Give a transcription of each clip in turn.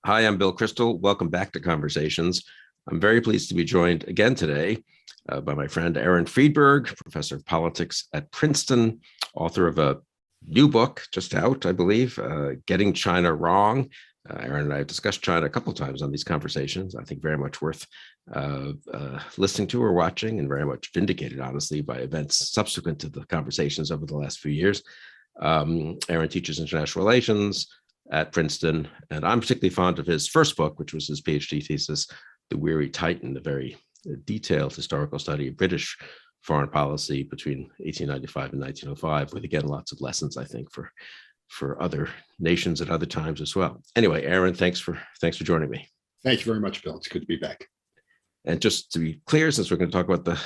Hi, I'm Bill Crystal. Welcome back to Conversations. I'm very pleased to be joined again today by my friend Aaron Friedberg, professor of politics at Princeton, author of a new book just out, I believe, Getting China Wrong. Aaron and I have discussed China a couple of times on these conversations. I think very much worth listening to or watching, and very much vindicated, honestly, by events subsequent to the conversations over the last few years. Aaron teaches international relations at Princeton, and I'm particularly fond of his first book, which was his PhD thesis, The Weary Titan, a very detailed historical study of British foreign policy between 1895 and 1905, with, again, lots of lessons, I think, for other nations at other times as well. Anyway, Aaron, thanks for joining me. Thank you very much, Bill. It's good to be back. And just to be clear, since we're going to talk about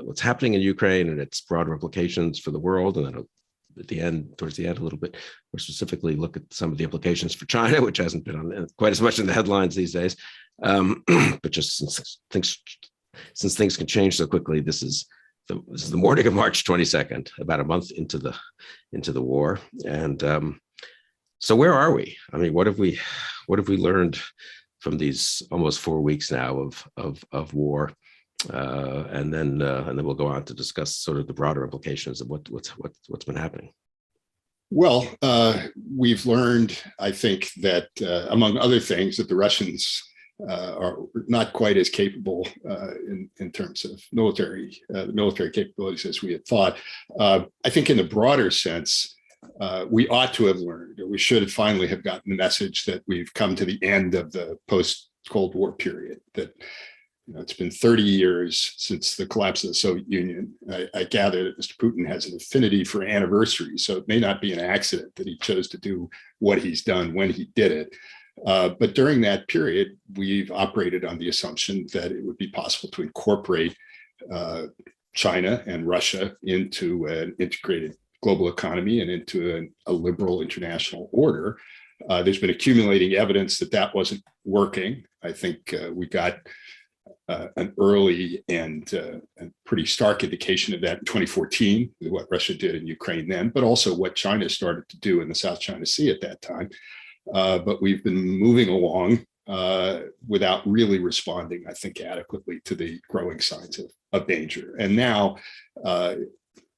what's happening in Ukraine and its broader implications for the world, and then towards the end, a little bit more specifically look at some of the implications for China, which hasn't been on quite as much in the headlines these days. But just since things can change so quickly, this is the morning of March 22nd, about a month into the war. And so where are we? I mean, what have we learned from these almost 4 weeks now of war? And then we'll go on to discuss sort of the broader implications of what's been happening. Well, we've learned, I think, that among other things, that the Russians are not quite as capable in terms of military capabilities as we had thought. I think in the broader sense, we ought to have learned, or we should finally have gotten the message that we've come to the end of the post-Cold War period, that it's been 30 years since the collapse of the Soviet Union. I gather that Mr. Putin has an affinity for anniversaries, so it may not be an accident that he chose to do what he's done when he did it. But during that period, we've operated on the assumption that it would be possible to incorporate China and Russia into an integrated global economy and into a liberal international order. There's been accumulating evidence that wasn't working. I think we got an early and pretty stark indication of that in 2014, with what Russia did in Ukraine then, but also what China started to do in the South China Sea at that time. But we've been moving along without really responding, I think, adequately to the growing signs of danger. And now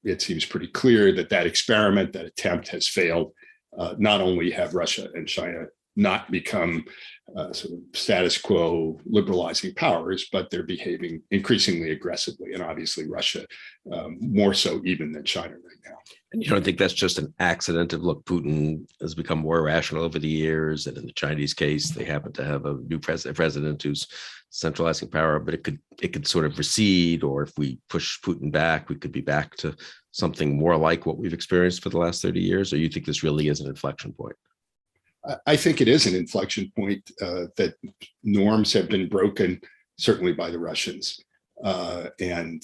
it seems pretty clear that experiment, that attempt has failed. Not only have Russia and China not become sort of status quo liberalizing powers, but they're behaving increasingly aggressively, and obviously Russia more so even than China right now. And you don't think that's just an accident of, look, Putin has become more rational over the years, and in the Chinese case, they happen to have a new president who's centralizing power, but it could sort of recede, or if we push Putin back, we could be back to something more like what we've experienced for the last 30 years, or you think this really is an inflection point? I think it is an inflection point, that norms have been broken, certainly by the Russians. And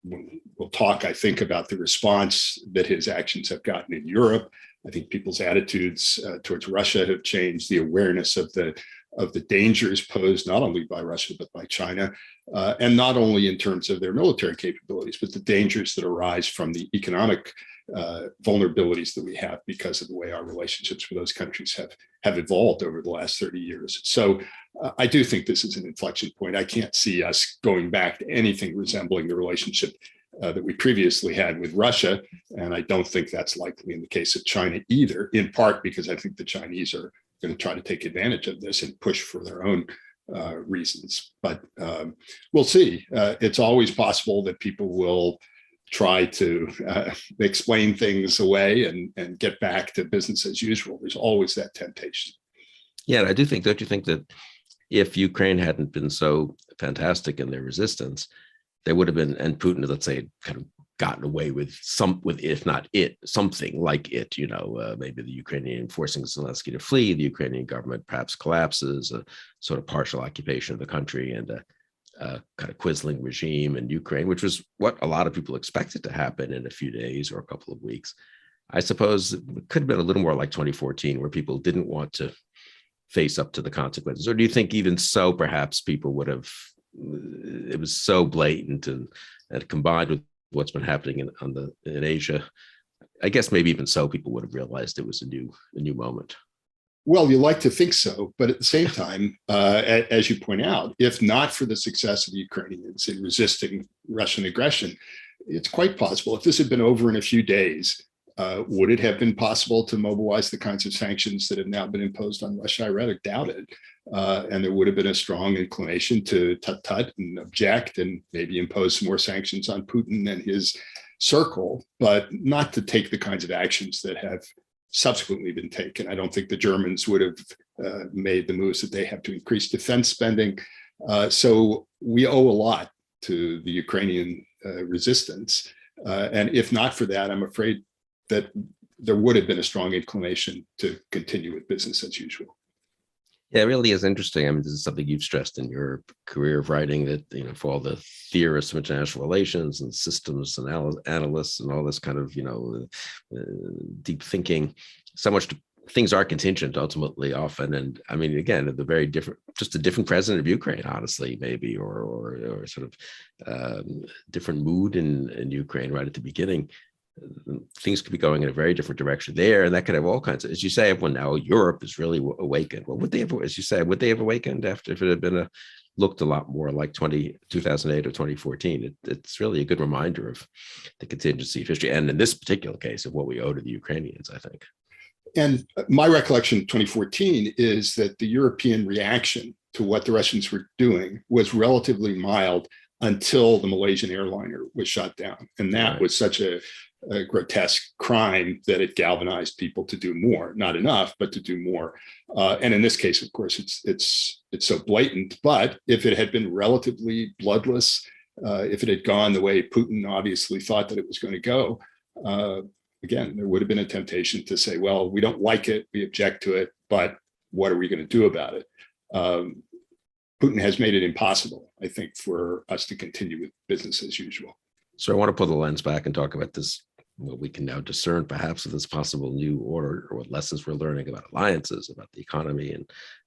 we'll talk, I think, about the response that his actions have gotten in Europe. I think people's attitudes towards Russia have changed. The awareness of the dangers posed not only by Russia, but by China, and not only in terms of their military capabilities, but the dangers that arise from the economic vulnerabilities that we have because of the way our relationships with those countries have evolved over the last 30 years. So I do think this is an inflection point. I can't see us going back to anything resembling the relationship that we previously had with Russia. And I don't think that's likely in the case of China either, in part because I think the Chinese are going to try to take advantage of this and push for their own reasons. But we'll see. It's always possible that people will try to explain things away and get back to business as usual. There's always that temptation. Yeah, I do think, don't you think that if Ukraine hadn't been so fantastic in their resistance, there would have been, and Putin, let's say, kind of gotten away with if not something like it, maybe the Ukrainian forcing Zelensky to flee, the Ukrainian government perhaps collapses, a sort of partial occupation of the country, and a kind of quisling regime in Ukraine, which was what a lot of people expected to happen in a few days or a couple of weeks. I suppose it could have been a little more like 2014, where people didn't want to face up to the consequences. Or do you think even so, perhaps people would have, it was so blatant and combined with what's been happening in Asia, I guess maybe even so, people would have realized it was a new moment. Well, you like to think so, but at the same time, as you point out, if not for the success of the Ukrainians in resisting Russian aggression, it's quite possible if this had been over in a few days, would it have been possible to mobilize the kinds of sanctions that have now been imposed on Russia? I rather doubt it. And there would have been a strong inclination to tut-tut and object and maybe impose some more sanctions on Putin and his circle, but not to take the kinds of actions that have subsequently been taken. I don't think the Germans would have made the moves that they have to increase defense spending. So we owe a lot to the Ukrainian resistance. And if not for that, I'm afraid that there would have been a strong inclination to continue with business as usual. Yeah, it really is interesting. I mean, this is something you've stressed in your career of writing, that, for all the theorists of international relations and systems and analysts and all this kind of, deep thinking, so much things are contingent ultimately often. And I mean, again, the very different, just a different president of Ukraine, honestly, maybe, or sort of different mood in Ukraine right at the beginning. Things could be going in a very different direction there, and that could have all kinds of, as you say, when now Europe is really awakened. Well, would they have, as you say, would they have awakened after, if it had been looked a lot more like 2008 or 2014? It's really a good reminder of the contingency of history, and in this particular case, of what we owe to the Ukrainians, I think. And my recollection of 2014 is that the European reaction to what the Russians were doing was relatively mild until the Malaysian airliner was shot down, and that was such a grotesque crime that it galvanized people to do more, not enough, but to do more. And in this case, of course, it's so blatant. But if it had been relatively bloodless, if it had gone the way Putin obviously thought that it was going to go, again, there would have been a temptation to say, well, we don't like it, we object to it, but what are we going to do about it? Putin has made it impossible, I think, for us to continue with business as usual. So I want to pull the lens back and talk about this, what we can now discern perhaps of this possible new order, or what lessons we're learning about alliances, about the economy,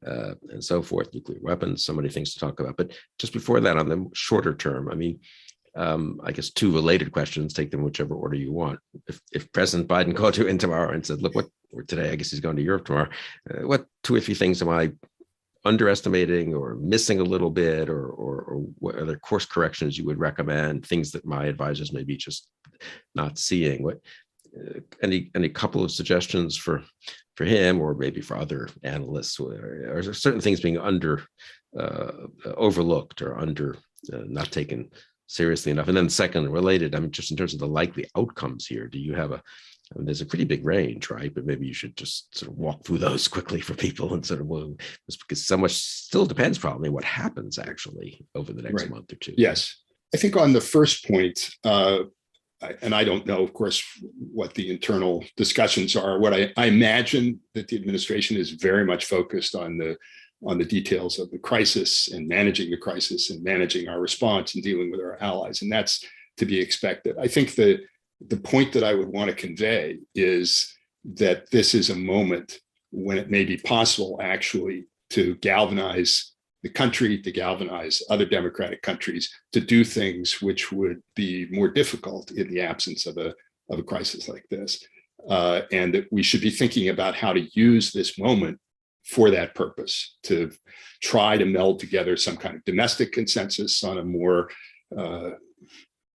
and so forth, nuclear weapons, so many things to talk about. But just before that, on the shorter term, I mean, I guess two related questions, take them whichever order you want. If President Biden called you in tomorrow and said, look, or today, I guess he's going to Europe tomorrow, what 2 or 3 things am I underestimating or missing a little bit, or what other course corrections you would recommend, things that my advisors may be just not seeing? What any couple of suggestions for him, or maybe for other analysts, or are there certain things being overlooked or not taken seriously enough? And then second, related, I mean, just in terms of the likely outcomes here, do you have there's a pretty big range, right? But maybe you should just sort of walk through those quickly for people, and sort of, because so much still depends probably what happens actually over the next month or two. Yes. I think on the first point, and I don't know, of course, what the internal discussions are. What I imagine that the administration is very much focused on the details of the crisis and managing the crisis and managing our response and dealing with our allies. And that's to be expected. I think the point that I would want to convey is that this is a moment when it may be possible actually to galvanize the country, to galvanize other democratic countries to do things which would be more difficult in the absence of a crisis like this. And that we should be thinking about how to use this moment for that purpose, to try to meld together some kind of domestic consensus on a more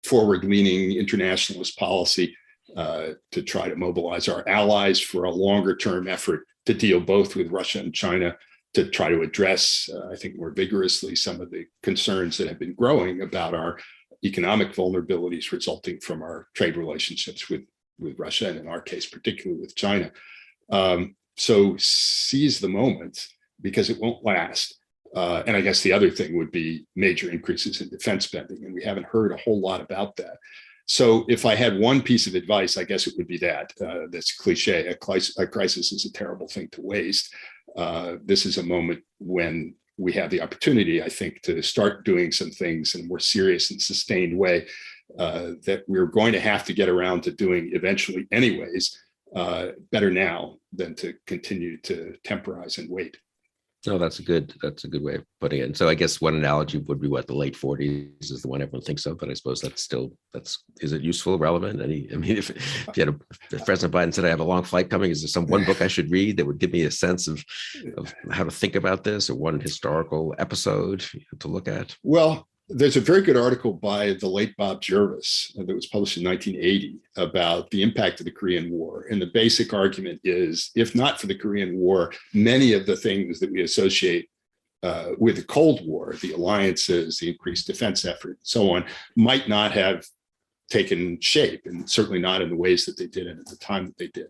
forward-leaning internationalist policy, to try to mobilize our allies for a longer-term effort to deal both with Russia and China, to try to address, I think, more vigorously some of the concerns that have been growing about our economic vulnerabilities resulting from our trade relationships with Russia, and in our case, particularly with China. So seize the moment, because it won't last. And I guess the other thing would be major increases in defense spending, and we haven't heard a whole lot about that. So if I had one piece of advice, I guess it would be that's cliche. A crisis is a terrible thing to waste. This is a moment when we have the opportunity, I think, to start doing some things in a more serious and sustained way that we're going to have to get around to doing eventually anyways, better now than to continue to temporize and wait. No, that's a good way of putting it. And so I guess one analogy would be what the late 40s is the one everyone thinks of, but I suppose is it useful, relevant? I mean, if you had if President Biden said, I have a long flight coming, is there some one book I should read that would give me a sense of how to think about this, or one historical episode to look at? Well, there's a very good article by the late Bob Jervis that was published in 1980 about the impact of the Korean War. And the basic argument is, if not for the Korean War, many of the things that we associate with the Cold War, the alliances, the increased defense effort, and so on, might not have taken shape, and certainly not in the ways that they did and at the time that they did.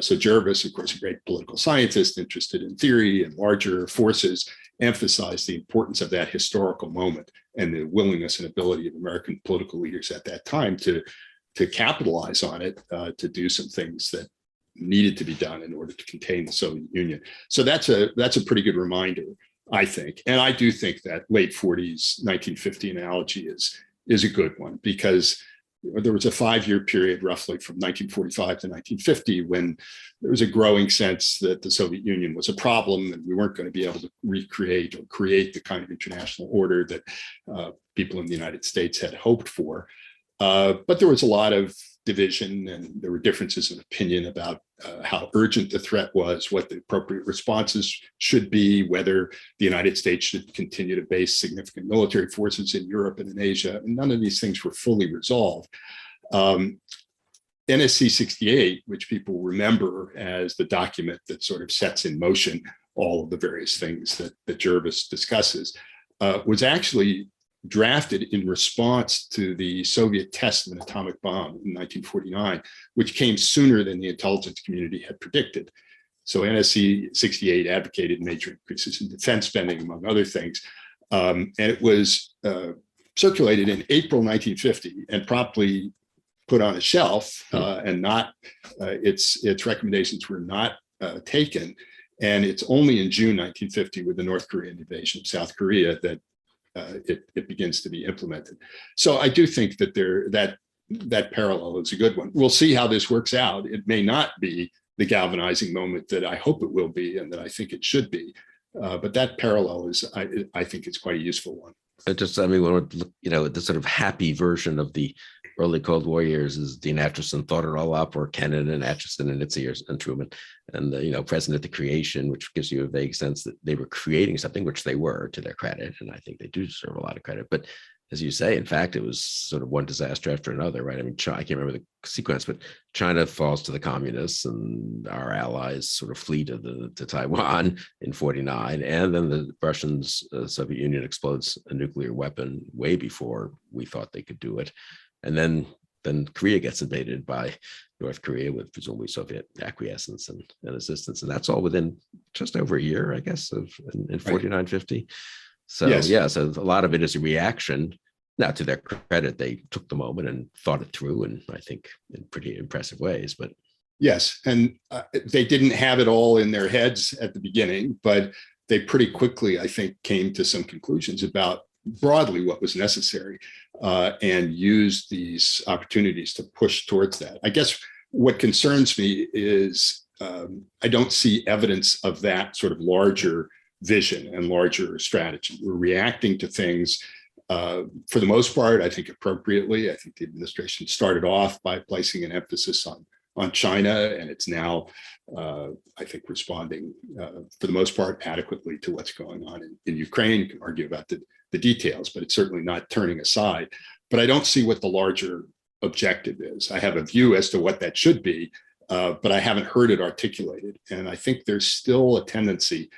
So Jervis, of course, a great political scientist interested in theory and larger forces, emphasized the importance of that historical moment and the willingness and ability of American political leaders at that time to capitalize on it, to do some things that needed to be done in order to contain the Soviet Union. So that's a pretty good reminder, I think. And I do think that late 40s, 1950 analogy is a good one, because there was a 5-year period roughly from 1945 to 1950 when there was a growing sense that the Soviet Union was a problem and we weren't going to be able to recreate or create the kind of international order that people in the United States had hoped for. But there was a lot of division, and there were differences of opinion about how urgent the threat was, what the appropriate responses should be, whether the United States should continue to base significant military forces in Europe and in Asia. And none of these things were fully resolved. NSC 68, which people remember as the document that sort of sets in motion all of the various things that Jervis discusses, was actually drafted in response to the Soviet test of an atomic bomb in 1949, which came sooner than the intelligence community had predicted. So NSC 68 advocated major increases in defense spending, among other things. And it was circulated in April 1950 and promptly put on a shelf, and not its recommendations were not taken. And it's only in June 1950, with the North Korean invasion of South Korea, that it begins to be implemented. So I do think that that parallel is a good one. We'll see how this works out. It may not be the galvanizing moment that I hope it will be and that I think it should be. But that parallel is, I think, it's quite a useful one. When the sort of happy version of the early Cold War years is Dean Acheson thought it all up, or Kennan and Acheson and Nitze and Truman, and present at the creation, which gives you a vague sense that they were creating something, which they were, to their credit, and I think they do deserve a lot of credit. But as you say, in fact, it was sort of one disaster after another, right? I mean, I can't remember the sequence, but China falls to the communists, and our allies sort of flee to Taiwan in 49, and then the Russians, Soviet Union explodes a nuclear weapon way before we thought they could do it. And then Korea gets invaded by North Korea with presumably Soviet acquiescence and assistance. And that's all within just over a year, I guess, in 49, 50. So, yes. Yeah, so a lot of it is a reaction. Now, to their credit, they took the moment and thought it through, and I think in pretty impressive ways. But yes, and they didn't have it all in their heads at the beginning, but they pretty quickly, I think, came to some conclusions about broadly what was necessary, and used these opportunities to push towards that. I guess what concerns me is I don't see evidence of that sort of larger vision and larger strategy. We're reacting to things for the most part, I think, appropriately. I think the administration started off by placing an emphasis on China, and it's now, I think, responding for the most part adequately to what's going on in Ukraine. You can argue about the details, but it's certainly not turning aside. But I don't see what the larger objective is. I have a view as to what that should be, but I haven't heard it articulated. And I think there's still a tendency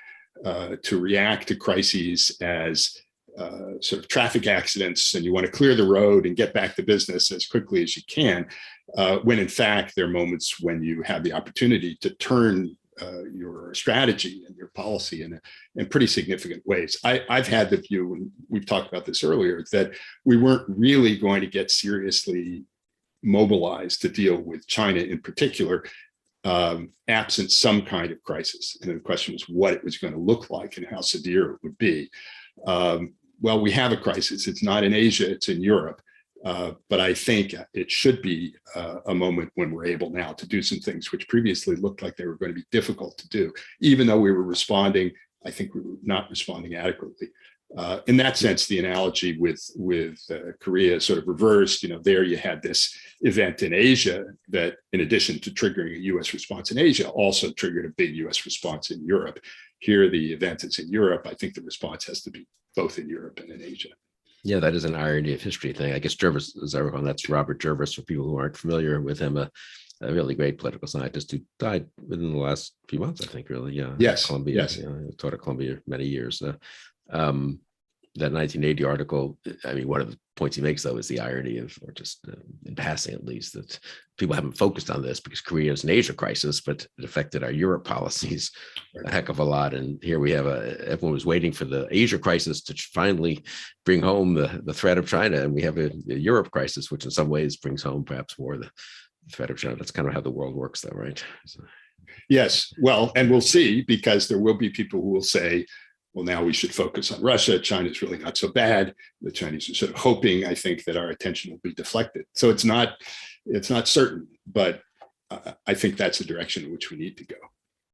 to react to crises as sort of traffic accidents, and you want to clear the road and get back to business as quickly as you can, when in fact there are moments when you have the opportunity to turn your strategy and your policy in pretty significant ways. I've had the view, and we've talked about this earlier, that we weren't really going to get seriously mobilized to deal with China in particular, absent some kind of crisis. And the question was what it was going to look like and how severe it would be. Well, we have a crisis. It's not in Asia, it's in Europe. But I think it should be a moment when we're able now to do some things which previously looked like they were going to be difficult to do, even though we were responding I think we were not responding adequately. In that sense, the analogy with Korea is sort of reversed. There you had this event in Asia that, in addition to triggering a U.S. response in Asia, also triggered a big U.S. response in Europe. Here, the event is in Europe. I think the response has to be both in Europe and in Asia. Yeah, that is an irony of history thing. I guess Jervis, as I recall, that's Robert Jervis, for people who aren't familiar with him, a really great political scientist who died within the last few months, I think, really. Yeah. Yes. Columbia. Yes. Taught at Columbia many years. That 1980 article, I mean, one of the points he makes, though, is the irony of, or just in passing at least, that people haven't focused on this because Korea is an Asia crisis, but it affected our Europe policies a heck of a lot. And here we have everyone was waiting for the Asia crisis to finally bring home the threat of China. And we have a Europe crisis, which in some ways brings home perhaps more the threat of China. That's kind of how the world works, though, right? So. Yes. Well, and we'll see, because there will be people who will say, well, now we should focus on Russia. China's really not so bad. The Chinese are sort of hoping, I think, that our attention will be deflected. So it's not certain, but I think that's the direction in which we need to go.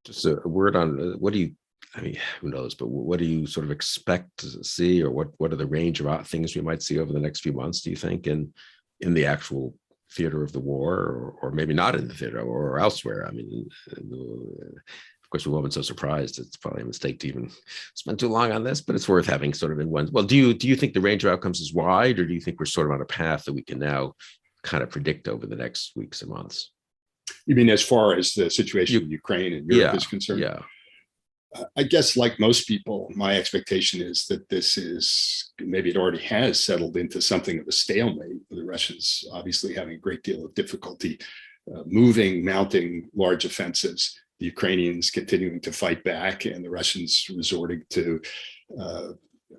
Just a word on what do you, I mean, who knows, but what do you sort of expect to see, or what are the range of things we might see over the next few months, do you think, in the actual theater of the war, or maybe not in the theater or elsewhere? I mean, of course, we weren't so surprised. It's probably a mistake to even spend too long on this, but it's worth having sort of in one. Well, do you think the range of outcomes is wide, or do you think we're sort of on a path that we can now kind of predict over the next weeks and months? You mean as far as the situation in Ukraine and Europe is concerned? Yeah. I guess, like most people, my expectation is that this is, maybe it already has settled into something of a stalemate. The Russians obviously having a great deal of difficulty mounting large offensives, the Ukrainians continuing to fight back, and the Russians resorting to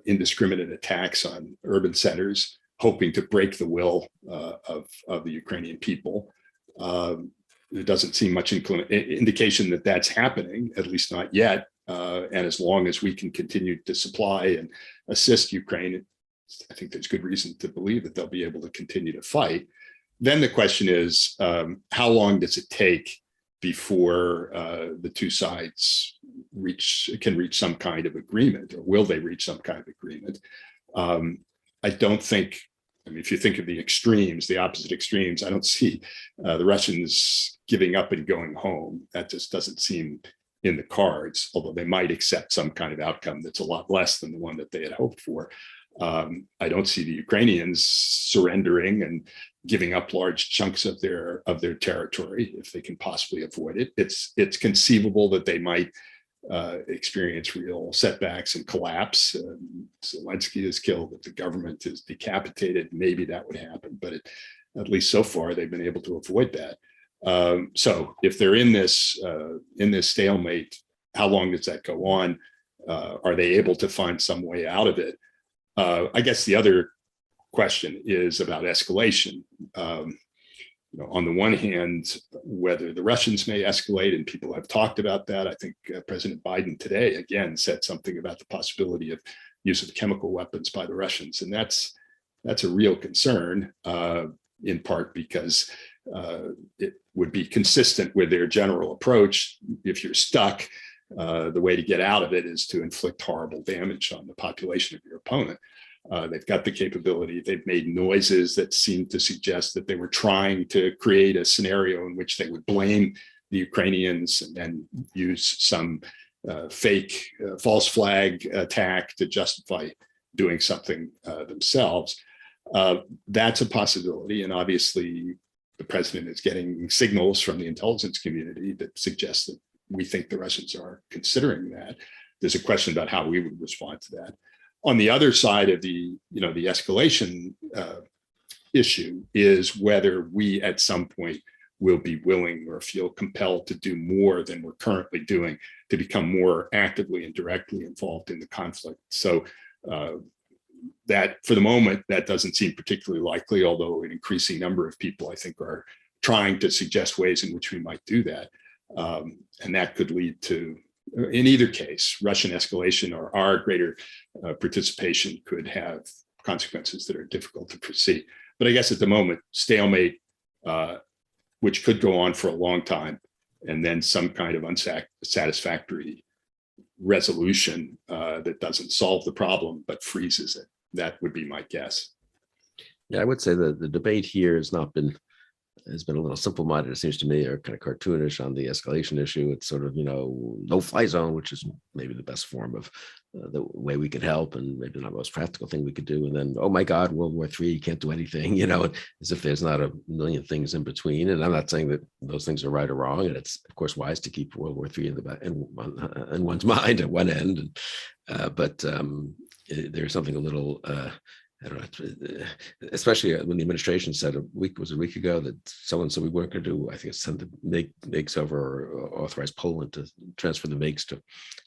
indiscriminate attacks on urban centers, hoping to break the will of the Ukrainian people. There doesn't seem much indication that that's happening, at least not yet. And as long as we can continue to supply and assist Ukraine, I think there's good reason to believe that they'll be able to continue to fight. Then the question is, how long does it take before the two sides can reach some kind of agreement, or will they reach some kind of agreement? I don't think, I mean, if you think of the extremes, the opposite extremes, I don't see the Russians giving up and going home. That just doesn't seem in the cards, although they might accept some kind of outcome that's a lot less than the one that they had hoped for. I don't see the Ukrainians surrendering and giving up large chunks of their territory if they can possibly avoid it. It's conceivable that they might experience real setbacks and collapse. Zelensky is killed, if the government is decapitated, maybe that would happen. But at least so far, they've been able to avoid that. So if they're in this stalemate, how long does that go on? Are they able to find some way out of it? I guess the other question is about escalation. On the one hand, whether the Russians may escalate, and people have talked about that. I think President Biden today again said something about the possibility of use of chemical weapons by the Russians, and that's a real concern, in part because it would be consistent with their general approach. If you're stuck, the way to get out of it is to inflict horrible damage on the population of your opponent. They've got the capability. They've made noises that seem to suggest that they were trying to create a scenario in which they would blame the Ukrainians and then use some fake false flag attack to justify doing something themselves. That's a possibility. And obviously, the president is getting signals from the intelligence community that suggest that we think the Russians are considering that. There's a question about how we would respond to that. On the other side of the escalation issue is whether we at some point will be willing or feel compelled to do more than we're currently doing to become more actively and directly involved in the conflict. So that for the moment, that doesn't seem particularly likely, although an increasing number of people, I think, are trying to suggest ways in which we might do that. And that could lead to, in either case, Russian escalation or our greater participation could have consequences that are difficult to foresee. But I guess at the moment, stalemate, which could go on for a long time, and then some kind of unsatisfactory resolution that doesn't solve the problem but freezes it. That would be my guess. Yeah, I would say that the debate here has been a little simple-minded, it seems to me, or kind of cartoonish on the escalation issue. It's sort of, no-fly zone, which is maybe the best form of the way we could help, and maybe not the most practical thing we could do. And then, oh my God, World War III, you can't do anything, as if there's not a million things in between. And I'm not saying that those things are right or wrong. And it's, of course, wise to keep World War III in one's mind at one end. But there's something a little... I don't know, especially when the administration said a week ago that someone said we weren't going to do, I think, send the MiGs over or authorize Poland to transfer the MiGs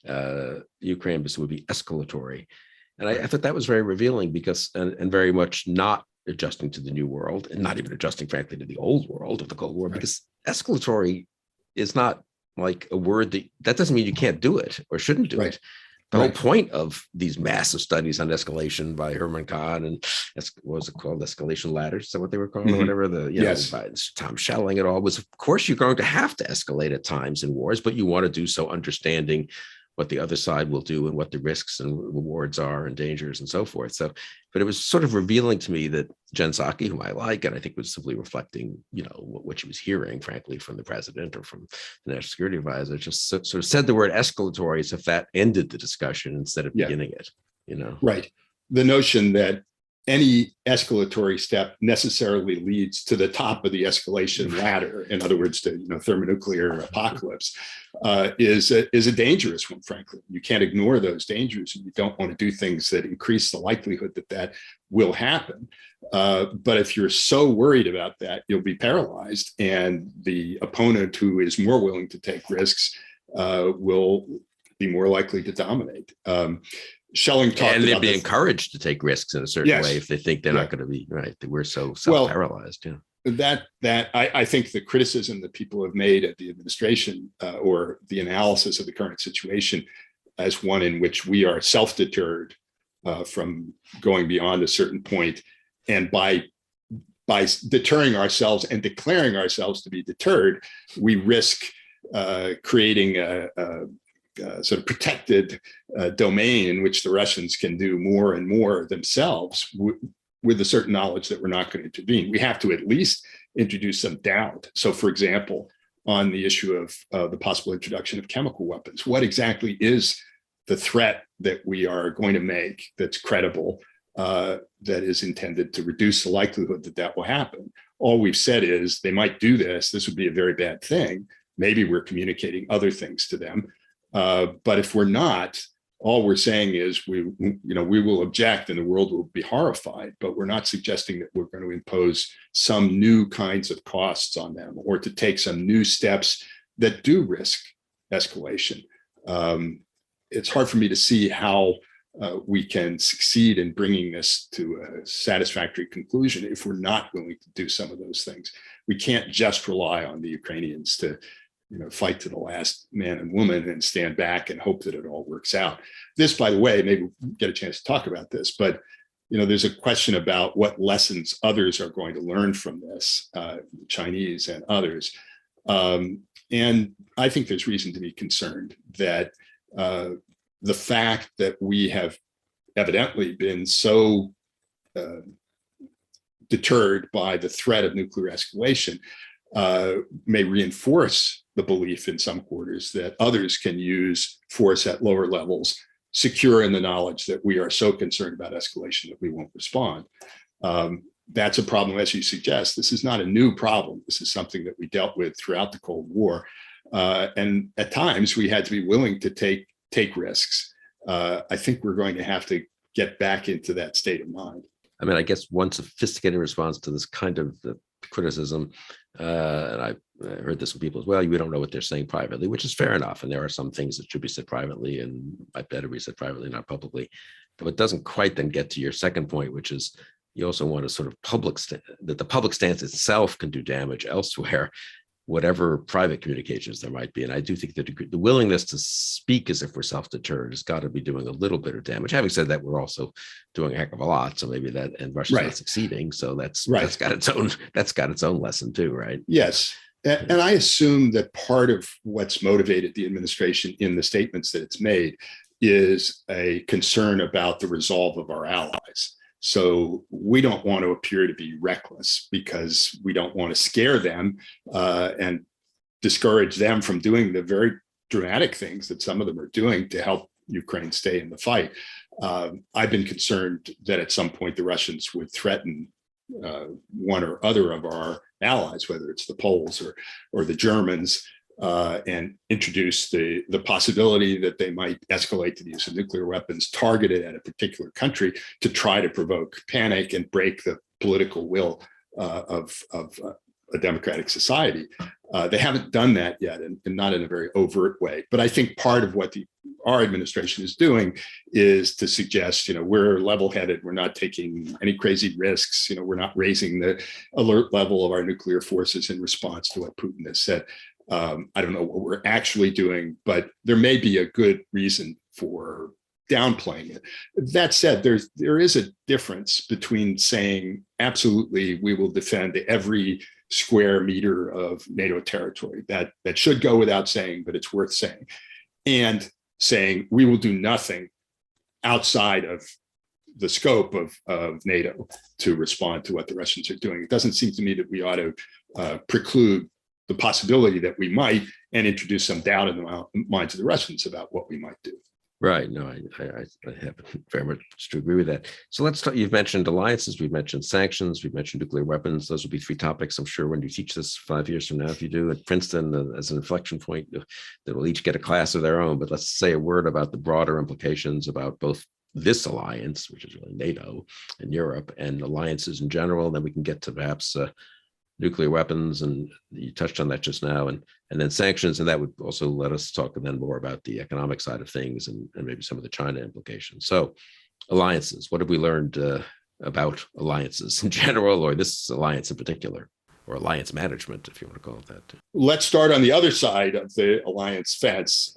to Ukraine, because it would be escalatory. And I thought that was very revealing, because, and very much not adjusting to the new world, and not even adjusting, frankly, to the old world of the Cold War, because escalatory is not like a word that doesn't mean you can't do it or shouldn't do it. The whole point of these massive studies on escalation by Herman Kahn and what was it called? Escalation ladders. Is that what they were called, or whatever? By Tom Schelling and all, was, of course, you're going to have to escalate at times in wars, but you want to do so understanding what the other side will do and what the risks and rewards are and dangers and so forth. So, but it was sort of revealing to me that Jen Psaki, whom I like, and I think was simply reflecting, what she was hearing, frankly, from the president or from the national security advisor, just sort of said the word escalatory as if that ended the discussion instead of beginning it, Right. The notion that any escalatory step necessarily leads to the top of the escalation ladder, in other words, to thermonuclear apocalypse, is a dangerous one. Frankly, you can't ignore those dangers, and you don't want to do things that increase the likelihood that will happen. But if you're so worried about that, you'll be paralyzed, and the opponent who is more willing to take risks will be more likely to dominate. Schelling talked and they'd about be encouraged to take risks in a certain way if they think they're not going to be right. We're so self-paralyzed. I think the criticism that people have made at the administration or the analysis of the current situation as one in which we are self-deterred from going beyond a certain point, and by deterring ourselves and declaring ourselves to be deterred, we risk creating a sort of protected domain in which the Russians can do more and more themselves with a certain knowledge that we're not going to intervene. We have to at least introduce some doubt. So, for example, on the issue of the possible introduction of chemical weapons, what exactly is the threat that we are going to make that's credible, that is intended to reduce the likelihood that will happen? All we've said is they might do this. This would be a very bad thing. Maybe we're communicating other things to them. But if we're not, all we're saying is we will object and the world will be horrified, but we're not suggesting that we're going to impose some new kinds of costs on them or to take some new steps that do risk escalation. It's hard for me to see how we can succeed in bringing this to a satisfactory conclusion if we're not willing to do some of those things. We can't just rely on the Ukrainians to fight to the last man and woman and stand back and hope that it all works out. This, by the way, maybe we'll get a chance to talk about this, but there's a question about what lessons others are going to learn from this, Chinese and others. And I think there's reason to be concerned that the fact that we have evidently been so deterred by the threat of nuclear escalation may reinforce the belief in some quarters that others can use force at lower levels, secure in the knowledge that we are so concerned about escalation that we won't respond. That's a problem, as you suggest. This is not a new problem. This is something that we dealt with throughout the Cold War. And at times we had to be willing to take risks. I think we're going to have to get back into that state of mind. I mean, I guess one sophisticated response to this kind of criticism, and I heard this from people as well, we don't know what they're saying privately, which is fair enough. And there are some things that should be said privately and might better be said privately, not publicly. But it doesn't quite then get to your second point, which is you also want a sort of that the public stance itself can do damage elsewhere, whatever private communications there might be. And I do think that the willingness to speak as if we're self-deterred has got to be doing a little bit of damage. Having said that, we're also doing a heck of a lot. So maybe that, and Russia's not succeeding. So that's got its own lesson too, right? Yes. And I assume that part of what's motivated the administration in the statements that it's made is a concern about the resolve of our allies. So we don't want to appear to be reckless because we don't want to scare them and discourage them from doing the very dramatic things that some of them are doing to help Ukraine stay in the fight. I've been concerned that at some point the Russians would threaten one or other of our allies, whether it's the Poles or the Germans, and introduce the possibility that they might escalate to the use of nuclear weapons targeted at a particular country to try to provoke panic and break the political will of a democratic society. They haven't done that yet, and not in a very overt way. But I think part of what our administration is doing is to suggest, we're level-headed, we're not taking any crazy risks, we're not raising the alert level of our nuclear forces in response to what Putin has said. I don't know what we're actually doing, but there may be a good reason for downplaying it. That said, there is a difference between saying, absolutely, we will defend every square meter of NATO territory. That should go without saying, but it's worth saying. And saying, we will do nothing outside of the scope of NATO to respond to what the Russians are doing. It doesn't seem to me that we ought to preclude the possibility that we might and introduce some doubt in the minds of the Russians about what we might do. Right. No, I have very much to agree with that. So let's talk. You've mentioned alliances, we've mentioned sanctions, we've mentioned nuclear weapons. Those will be 3 topics, I'm sure, when you teach this 5 years from now, if you do at Princeton as an inflection point, that will each get a class of their own. But let's say a word about the broader implications about both this alliance, which is really NATO and Europe, and alliances in general. And then we can get to perhaps nuclear weapons, and you touched on that just now, and then sanctions, and that would also let us talk then more about the economic side of things and maybe some of the China implications. So alliances, what have we learned about alliances in general, or this alliance in particular, or alliance management, if you want to call it that? Let's start on the other side of the alliance fence,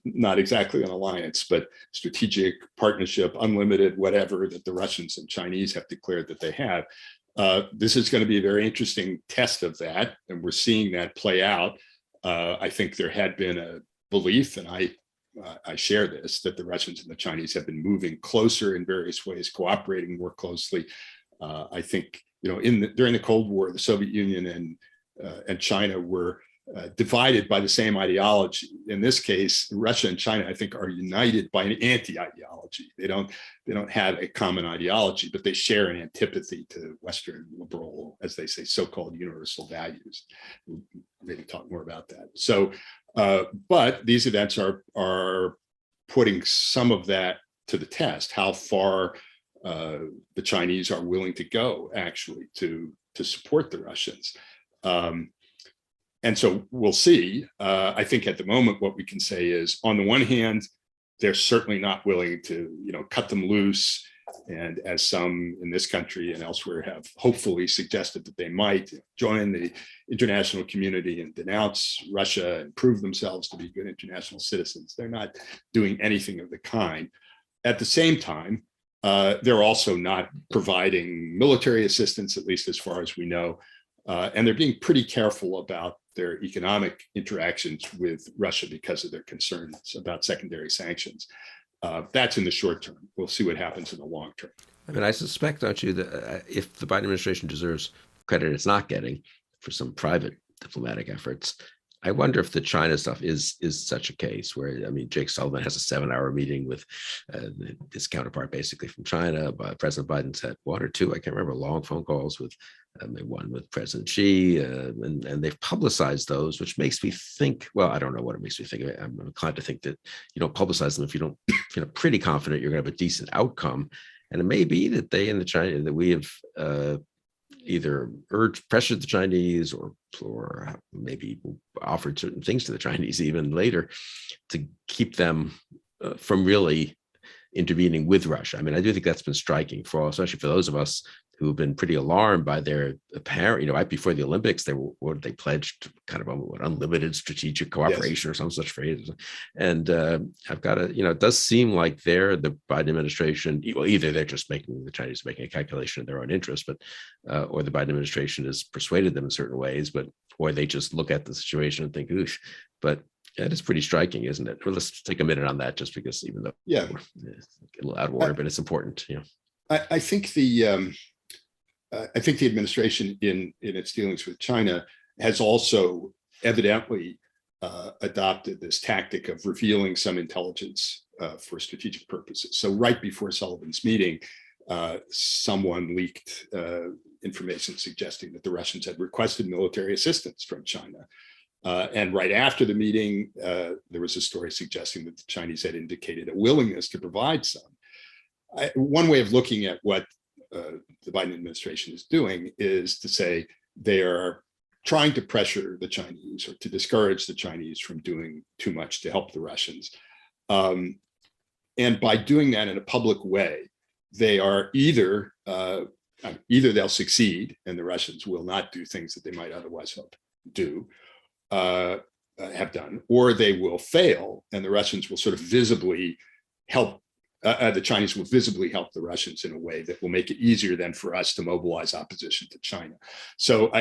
not exactly an alliance, but strategic partnership, unlimited, whatever, that the Russians and Chinese have declared that they have. This is going to be a very interesting test of that, and we're seeing that play out. I think there had been a belief, and I share this, that the Russians and the Chinese have been moving closer in various ways, cooperating more closely. I think during the Cold War, the Soviet Union and China were divided by the same ideology. In this case, Russia and China, I think, are united by an anti-ideology. They don't have a common ideology, but they share an antipathy to Western liberal, as they say, so-called universal values. We'll maybe talk more about that. So, but these events are putting some of that to the test, how far the Chinese are willing to go, actually, to support the Russians. And so we'll see. I think at the moment, what we can say is, on the one hand, they're certainly not willing to, cut them loose. And as some in this country and elsewhere have hopefully suggested that they might join the international community and denounce Russia and prove themselves to be good international citizens, they're not doing anything of the kind. At the same time, they're also not providing military assistance, at least as far as we know. And they're being pretty careful about their economic interactions with Russia because of their concerns about secondary sanctions. That's in the short term. We'll see what happens in the long term. I mean, I suspect, don't you, that if the Biden administration deserves credit it's not getting for some private diplomatic efforts, I wonder if the China stuff is such a case where, I mean, Jake Sullivan has a 7-hour meeting with his counterpart, basically from China. But President Biden's had 1 or 2, I can't remember, long phone calls with one with President Xi, and they've publicized those, which makes me think, well, I don't know what it makes me think. I'm inclined to think that you don't publicize them if you're pretty confident you're going to have a decent outcome. And it may be that they in the China, that we have either pressured the Chinese or maybe offered certain things to the Chinese even later to keep them from really intervening with Russia. I mean, I do think that's been striking especially for those of us who have been pretty alarmed by their apparent, right before the Olympics, they pledged kind of unlimited strategic cooperation, yes, or some such phrase. And I've got to, it does seem like the Biden administration, well, either they're just the Chinese making a calculation in their own interest, but or the Biden administration has persuaded them in certain ways. But or they just look at the situation and think, oof. But yeah, it is pretty striking, isn't it? Well, let's take a minute on that, just because even though we're a little out of order, but it's important. I think the administration in its dealings with China has also evidently adopted this tactic of revealing some intelligence for strategic purposes. So right before Sullivan's meeting, someone leaked information suggesting that the Russians had requested military assistance from China. And right after the meeting, there was a story suggesting that the Chinese had indicated a willingness to provide some. One way of looking at what the Biden administration is doing is to say they are trying to pressure the Chinese or to discourage the Chinese from doing too much to help the Russians. And by doing that in a public way, they are either they'll succeed and the Russians will not do things that they might otherwise have done, or they will fail and the Russians will sort of visibly help. The Chinese will visibly help the Russians in a way that will make it easier then for us to mobilize opposition to China. So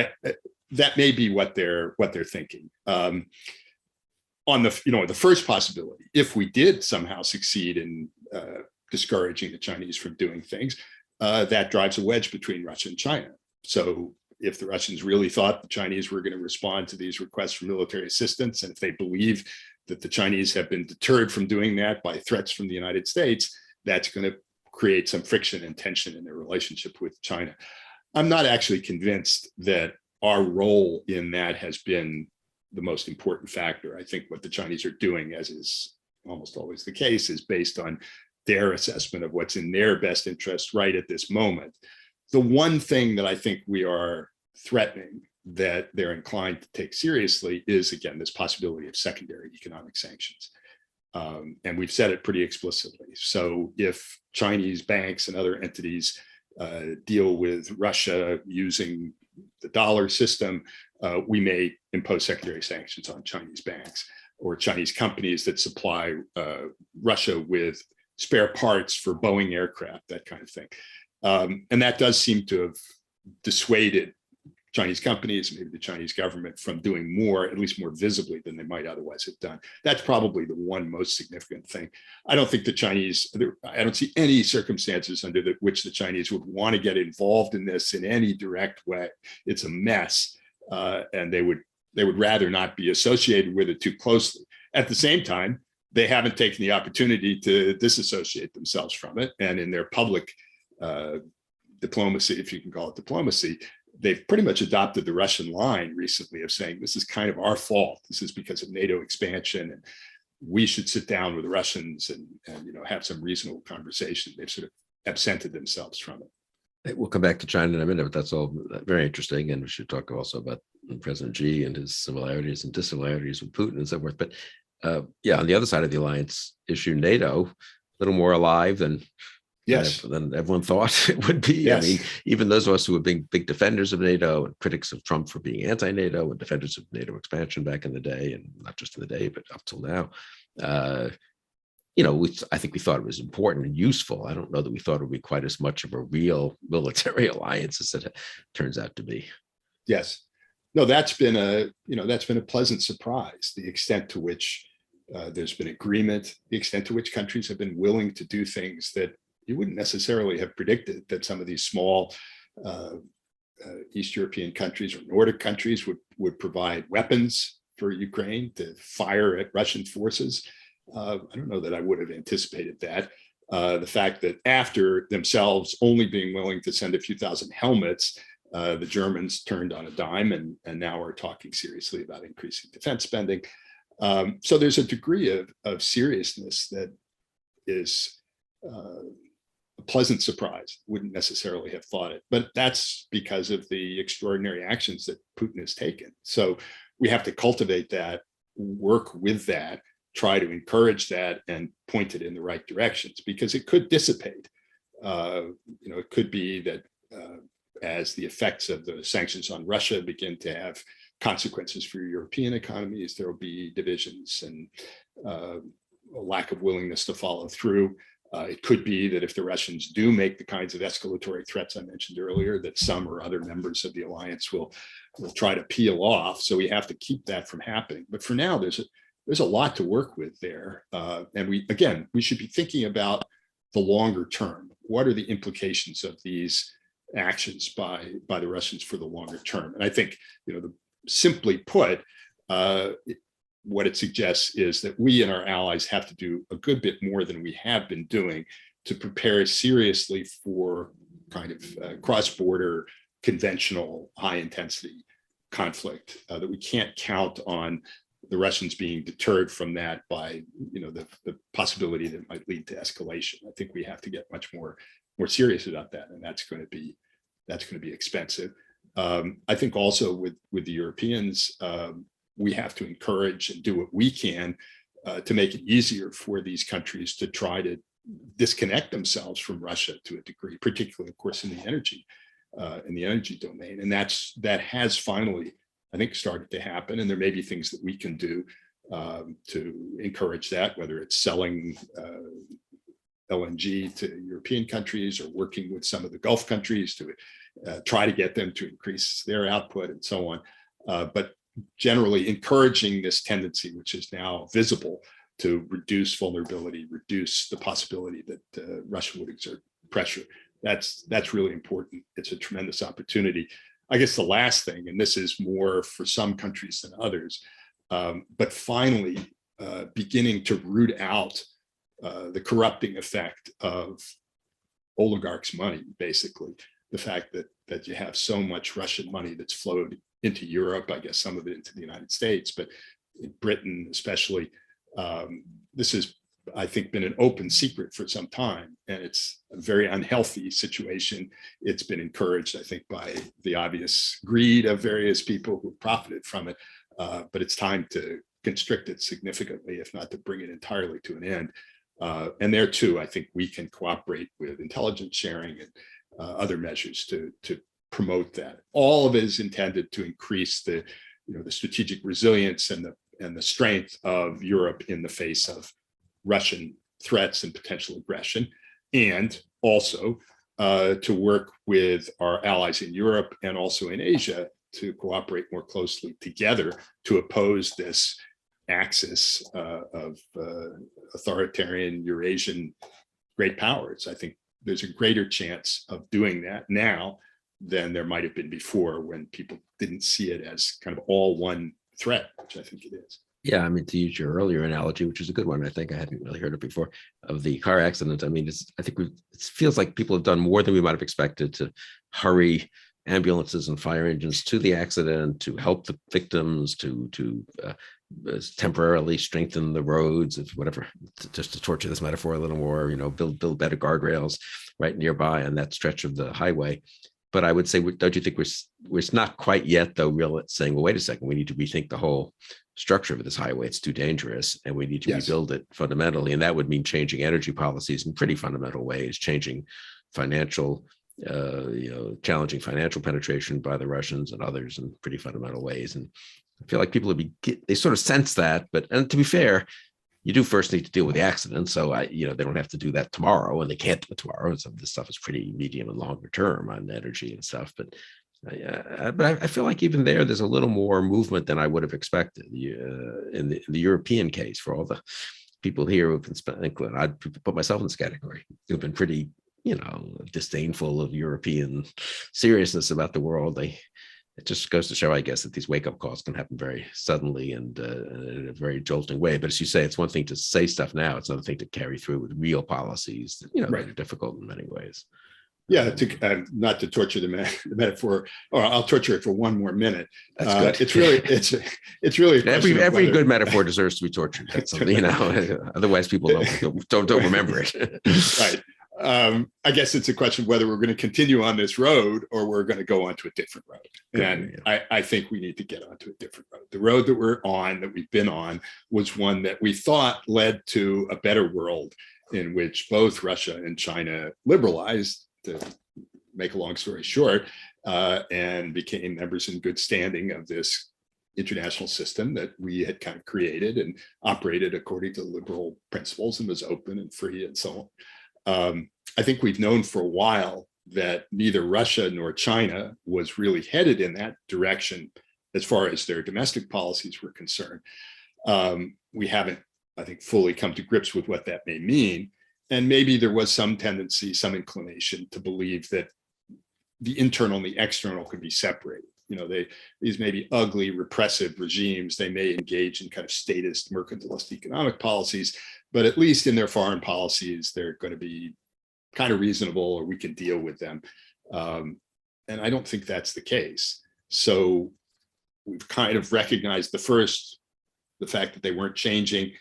that may be what they're thinking. On the first possibility, if we did somehow succeed in discouraging the Chinese from doing things, that drives a wedge between Russia and China. So if the Russians really thought the Chinese were going to respond to these requests for military assistance, and if they believe that the Chinese have been deterred from doing that by threats from the United States, that's going to create some friction and tension in their relationship with China. I'm not actually convinced that our role in that has been the most important factor. I think what the Chinese are doing, as is almost always the case, is based on their assessment of what's in their best interest right at this moment. The one thing that I think we are threatening that they're inclined to take seriously is, again, this possibility of secondary economic sanctions. And we've said it pretty explicitly. So if Chinese banks and other entities deal with Russia using the dollar system, we may impose secondary sanctions on Chinese banks or Chinese companies that supply Russia with spare parts for Boeing aircraft, that kind of thing. And that does seem to have dissuaded Chinese companies, maybe the Chinese government, from doing more, at least more visibly than they might otherwise have done. That's probably the one most significant thing. I don't think the Chinese, I don't see any circumstances under which the Chinese would want to get involved in this in any direct way. It's a mess, and they would rather not be associated with it too closely. At the same time, they haven't taken the opportunity to disassociate themselves from it. And in their public diplomacy, if you can call it diplomacy, they've pretty much adopted the Russian line recently of saying, this is kind of our fault. This is because of NATO expansion, and we should sit down with the Russians and have some reasonable conversation. They've sort of absented themselves from it. We'll come back to China in a minute, but that's all very interesting. And we should talk also about President Xi and his similarities and dissimilarities with Putin and so forth. But on the other side of the alliance issue, NATO, a little more alive than everyone thought it would be. Yes. I mean, even those of us who have been big defenders of NATO and critics of Trump for being anti-NATO and defenders of NATO expansion back in the day, and not just in the day, but up till now, I think we thought it was important and useful. I don't know that we thought it would be quite as much of a real military alliance as it turns out to be. Yes. No, that's been a pleasant surprise, the extent to which there's been agreement, the extent to which countries have been willing to do things that you wouldn't necessarily have predicted, that some of these small East European countries or Nordic countries would provide weapons for Ukraine to fire at Russian forces. I don't know that I would have anticipated that. The fact that after themselves only being willing to send a few thousand helmets, the Germans turned on a dime and now are talking seriously about increasing defense spending. So there's a degree of seriousness that is a pleasant surprise. Wouldn't necessarily have thought it, but that's because of the extraordinary actions that Putin has taken. So we have to cultivate that, work with that, try to encourage that and point it in the right directions, because it could dissipate. It could be that as the effects of the sanctions on Russia begin to have consequences for European economies, there will be divisions and a lack of willingness to follow through. It could be that if the Russians do make the kinds of escalatory threats I mentioned earlier, that some or other members of the alliance will try to peel off. So we have to keep that from happening. But for now, there's a lot to work with there. And we should be thinking about the longer term. What are the implications of these actions by the Russians for the longer term? And I think, simply put, what it suggests is that we and our allies have to do a good bit more than we have been doing to prepare seriously for kind of cross-border, conventional, high-intensity conflict, that we can't count on the Russians being deterred from that by the possibility that it might lead to escalation. I think we have to get much more serious about that, and that's going to be expensive. I think also with the Europeans, we have to encourage and do what we can to make it easier for these countries to try to disconnect themselves from Russia to a degree, particularly, of course, in the energy domain. And that has finally, I think, started to happen. And there may be things that we can do to encourage that, whether it's selling LNG to European countries or working with some of the Gulf countries to try to get them to increase their output and so on. But generally encouraging this tendency, which is now visible, to reduce vulnerability, reduce the possibility that Russia would exert pressure. That's really important. It's a tremendous opportunity. I guess the last thing, and this is more for some countries than others, but finally beginning to root out the corrupting effect of oligarchs' money, basically. The fact that you have so much Russian money that's flowed into Europe, I guess some of it into the United States, but in Britain especially, this has, I think, been an open secret for some time, and it's a very unhealthy situation. It's been encouraged, I think, by the obvious greed of various people who profited from it, but it's time to constrict it significantly, if not to bring it entirely to an end. And there too, I think we can cooperate with intelligence sharing and other measures to promote that. All of it is intended to increase the strategic resilience and the strength of Europe in the face of Russian threats and potential aggression, and also to work with our allies in Europe and also in Asia to cooperate more closely together to oppose this axis of authoritarian Eurasian great powers. I think there's a greater chance of doing that now than there might have been before, when people didn't see it as kind of all one threat, which I think it is. Yeah, I mean, to use your earlier analogy, which is a good one, I think I hadn't really heard it before, of the car accident. I mean, it feels like people have done more than we might have expected to hurry ambulances and fire engines to the accident, to help the victims, to temporarily strengthen the roads, if whatever, just to torture this metaphor a little more, build better guardrails right nearby on that stretch of the highway. But I would say, don't you think we're not quite yet, though, saying, well, wait a second, we need to rethink the whole structure of this highway. It's too dangerous, and we need to rebuild it fundamentally. And that would mean changing energy policies in pretty fundamental ways, changing financial, challenging financial penetration by the Russians and others in pretty fundamental ways. And I feel like people they sort of sense that, and to be fair, you do first need to deal with the accident. So they don't have to do that tomorrow, and they can't do it tomorrow. Some of this stuff is pretty medium and longer term on energy and stuff. But I feel like even there's a little more movement than I would have expected in the European case, for all the people here who've been I'd put myself in this category, who've been pretty, disdainful of European seriousness about the world. It just goes to show, I guess, that these wake-up calls can happen very suddenly and in a very jolting way. But as you say, it's one thing to say stuff now; it's another thing to carry through with real policies that Right. are difficult in many ways. Yeah, not to torture the metaphor, or I'll torture it for one more minute. That's good. It's really every good metaphor deserves to be tortured. That's something, Otherwise, people don't remember it. Right. I guess it's a question of whether we're going to continue on this road or we're going to go onto a different road. And I think we need to get onto a different road. The road that we've been on, was one that we thought led to a better world, in which both Russia and China liberalized, to make a long story short, and became members in good standing of this international system that we had kind of created and operated according to liberal principles and was open and free and so on. I think we've known for a while that neither Russia nor China was really headed in that direction as far as their domestic policies were concerned. We haven't, I think, fully come to grips with what that may mean. And maybe there was some tendency, some inclination to believe that the internal and the external could be separated. You know, these may be ugly, repressive regimes. They may engage in kind of statist, mercantilist economic policies, but at least in their foreign policies, they're going to be kind of reasonable, or we can deal with them. And I don't think that's the case. So we've kind of recognized the fact that they weren't changing.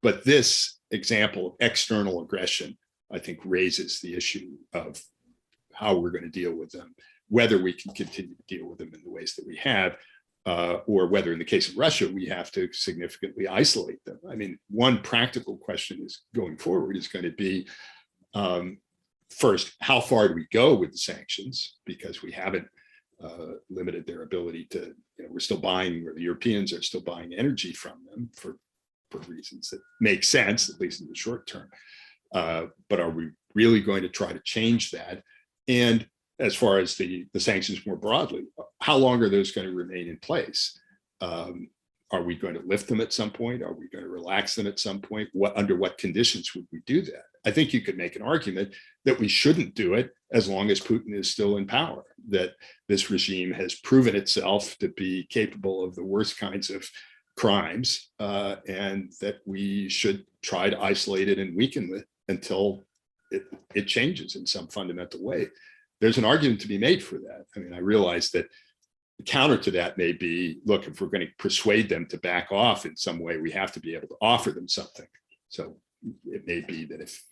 But this example of external aggression, I think, raises the issue of how we're going to deal with them, whether we can continue to deal with them in the ways that we have, or whether in the case of Russia, we have to significantly isolate them. I mean, one practical question is going forward is going to be, first, how far do we go with the sanctions? Because we haven't limited their ability to, we're still buying, or the Europeans are still buying energy from them for reasons that make sense, at least in the short term. But are we really going to try to change that? And as far as the sanctions more broadly, how long are those going to remain in place? Are we going to lift them at some point? Are we going to relax them at some point? Under what conditions would we do that? I think you could make an argument that we shouldn't do it as long as Putin is still in power, that this regime has proven itself to be capable of the worst kinds of crimes, and that we should try to isolate it and weaken it until it changes in some fundamental way. There's an argument to be made for that. I mean, I realize that the counter to that may be, look, if we're going to persuade them to back off in some way, we have to be able to offer them something. So it may be that if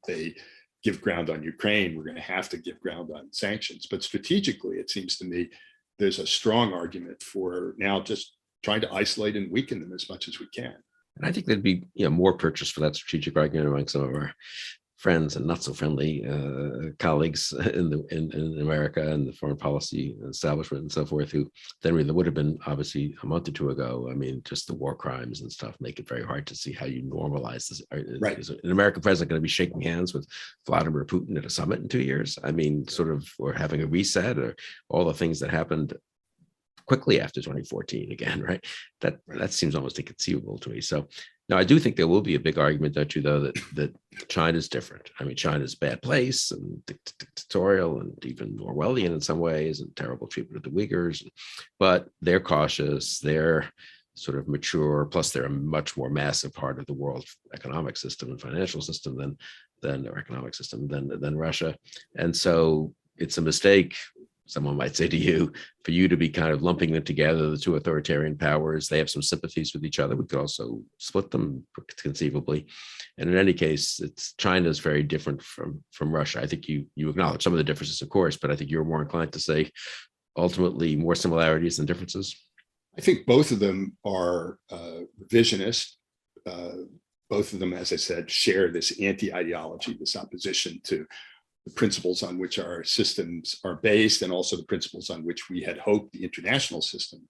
they give ground on Ukraine, we're going to have to give ground on sanctions. But strategically, it seems to me there's a strong argument for now just trying to isolate and weaken them as much as we can. And I think there'd be more purchase for that strategic argument among some of our friends and not so friendly colleagues in America and the foreign policy establishment and so forth, who then really would have been obviously a month or two ago. I mean, just the war crimes and stuff make it very hard to see how you normalize this. Right. Is an American president going to be shaking hands with Vladimir Putin at a summit in 2 years? I mean, sort of, or having a reset, or all the things that happened quickly after 2014 again, right? That seems almost inconceivable to me. So now I do think there will be a big argument, don't you, though, that China's different. I mean, China's a bad place and dictatorial and even Orwellian in some ways, and terrible treatment of the Uyghurs, but they're cautious, they're sort of mature, plus they're a much more massive part of the world economic system and financial system than Russia. And so it's a mistake, someone might say to you, for you to be kind of lumping them together, the two authoritarian powers. They have some sympathies with each other. We could also split them conceivably. And in any case, China's very different from Russia. I think you acknowledge some of the differences, of course, but I think you're more inclined to say ultimately more similarities than differences. I think both of them are revisionist. Both of them, as I said, share this anti-ideology, this opposition to the principles on which our systems are based, and also the principles on which we had hoped the international system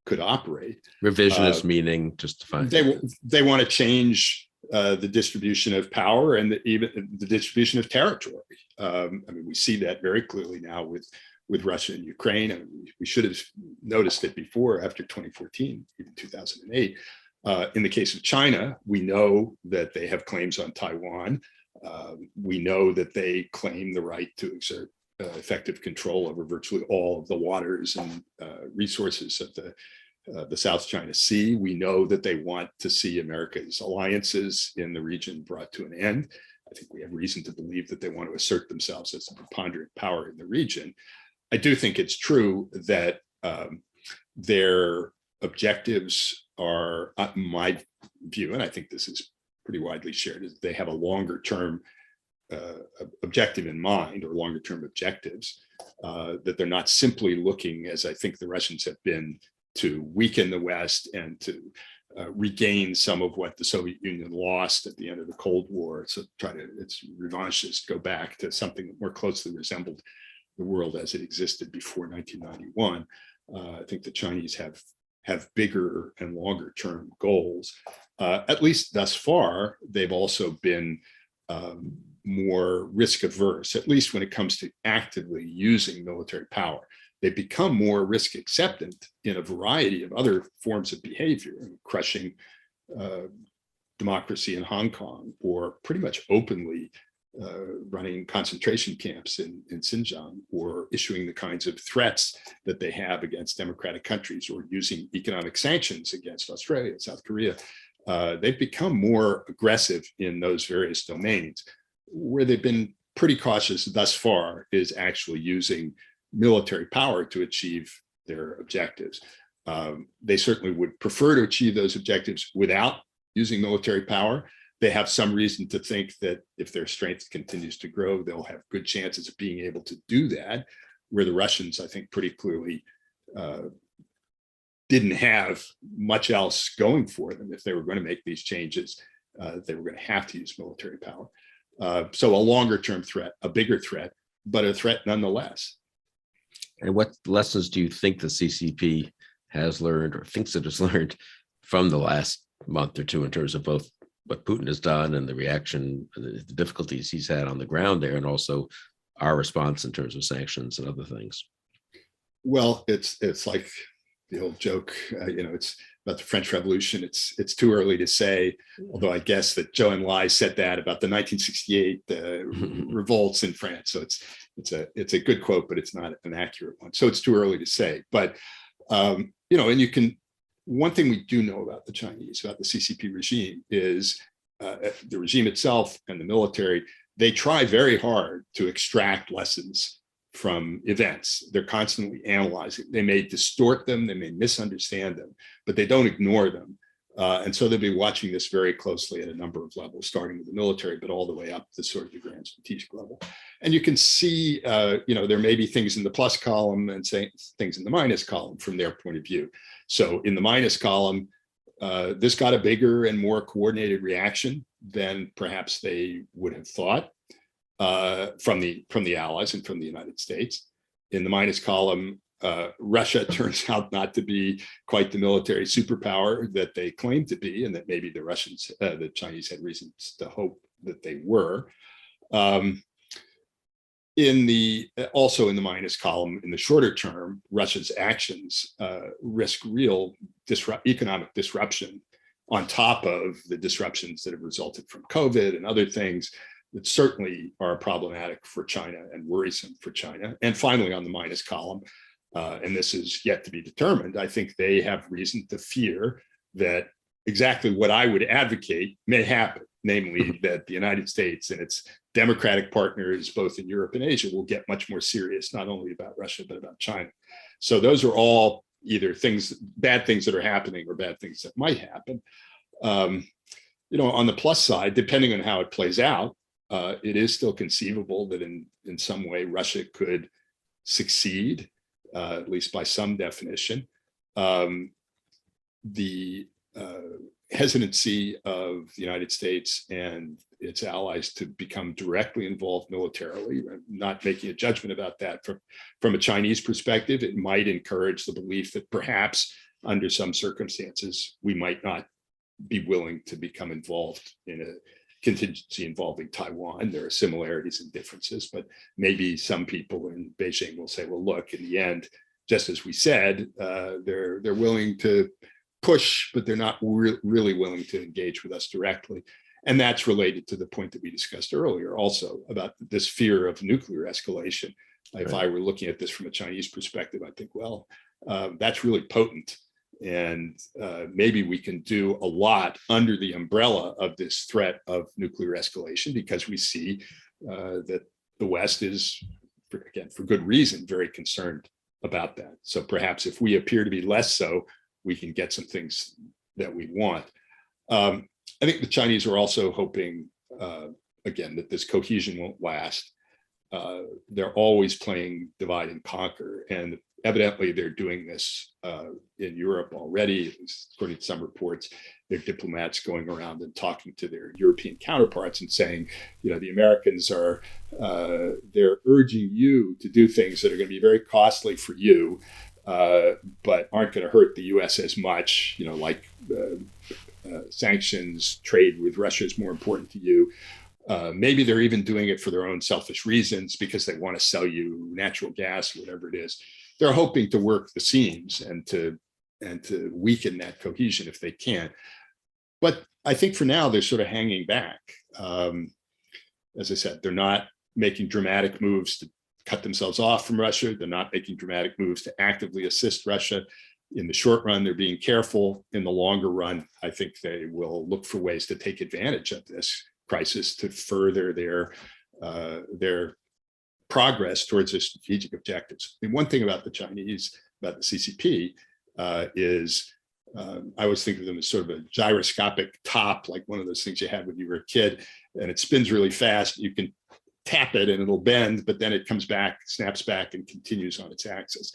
could operate. Revisionist meaning, just to find they want to change the distribution of power and even the distribution of territory. I mean, we see that very clearly now with Russia and Ukraine. I mean, we should have noticed it before, after 2014, even 2008. In the case of China, we know that they have claims on Taiwan. We know that they claim the right to exert effective control over virtually all of the waters and resources of the South China Sea. We know that they want to see America's alliances in the region brought to an end. I think we have reason to believe that they want to assert themselves as a preponderant power in the region. I do think it's true that their objectives are, in my view, and I think this is pretty widely shared, is they have a longer term objective in mind, or longer term objectives, that they're not simply looking, as I think the Russians have been, to weaken the West and to regain some of what the Soviet Union lost at the end of the Cold War. So it's revanchist, go back to something that more closely resembled the world as it existed before 1991. I think the Chinese have bigger and longer term goals. At least thus far, they've also been more risk averse, at least when it comes to actively using military power. They've become more risk acceptant in a variety of other forms of behavior, crushing democracy in Hong Kong, or pretty much openly running concentration camps in Xinjiang, or issuing the kinds of threats that they have against democratic countries, or using economic sanctions against Australia and South Korea. They've become more aggressive in those various domains. Where they've been pretty cautious thus far is actually using military power to achieve their objectives. They certainly would prefer to achieve those objectives without using military power. They have some reason to think that if their strength continues to grow, they'll have good chances of being able to do that, where the Russians, I think, pretty clearly didn't have much else going for them. If they were going to make these changes, they were going to have to use military power. So a longer term threat, a bigger threat, but a threat nonetheless. And what lessons do you think the CCP has learned or thinks it has learned from the last month or two in terms of both what Putin has done and the reaction, the difficulties he's had on the ground there, and also our response in terms of sanctions and other things? Well, it's like the old joke, it's about the French Revolution. It's too early to say, although I guess that Zhou Enlai said that about the 1968 revolts in France. So it's a good quote, but it's not an accurate one. So it's too early to say. But and you can. One thing we do know about the Chinese, about the CCP regime, is the regime itself and the military. They try very hard to extract lessons from events. They're constantly analyzing. They may distort them, they may misunderstand them, but they don't ignore them. And so they'll be watching this very closely at a number of levels, starting with the military, but all the way up to sort of the grand strategic level. And you can see, there may be things in the plus column and things in the minus column from their point of view. So in the minus column, this got a bigger and more coordinated reaction than perhaps they would have thought from the Allies and from the United States. In the minus column, Russia turns out not to be quite the military superpower that they claim to be, and that maybe the Chinese had reasons to hope that they were. Also in the minus column, in the shorter term, Russia's actions risk real economic disruption on top of the disruptions that have resulted from COVID and other things that certainly are problematic for China and worrisome for China. And finally, on the minus column, and this is yet to be determined, I think they have reason to fear that exactly what I would advocate may happen, namely that the United States and its democratic partners, both in Europe and Asia, will get much more serious, not only about Russia, but about China. So those are all either bad things that are happening or bad things that might happen. On the plus side, depending on how it plays out, it is still conceivable that in some way Russia could succeed, at least by some definition. The hesitancy of the United States and its allies to become directly involved militarily, not making a judgment about that from a Chinese perspective, it might encourage the belief that perhaps under some circumstances we might not be willing to become involved in a contingency involving Taiwan. There are similarities and differences, but maybe some people in Beijing will say, well, look, in the end, just as we said, they're willing to push, but they're not really willing to engage with us directly. And that's related to the point that we discussed earlier also about this fear of nuclear escalation. Right. If I were looking at this from a Chinese perspective, I think, well, that's really potent. And maybe we can do a lot under the umbrella of this threat of nuclear escalation, because we see that the West is, again, for good reason, very concerned about that. So perhaps if we appear to be less so, we can get some things that we want. I think the Chinese are also hoping, again, that this cohesion won't last. They're always playing divide and conquer, and evidently they're doing this in Europe already. According to some reports, there are diplomats going around and talking to their European counterparts and saying, the Americans are, they're urging you to do things that are going to be very costly for you, but aren't going to hurt the US as much, like sanctions, trade with Russia is more important to you. Maybe they're even doing it for their own selfish reasons because they want to sell you natural gas, whatever it is. They're hoping to work the seams and to weaken that cohesion if they can. But I think for now, they're sort of hanging back. As I said, they're not making dramatic moves to cut themselves off from Russia. They're not making dramatic moves to actively assist Russia. In the short run, they're being careful. In the longer run, I think they will look for ways to take advantage of this crisis to further their progress towards their strategic objectives. And one thing about the Chinese, about the CCP, is I always think of them as sort of a gyroscopic top, like one of those things you had when you were a kid, and it spins really fast. You can tap it and it'll bend, but then it comes back, snaps back, and continues on its axis.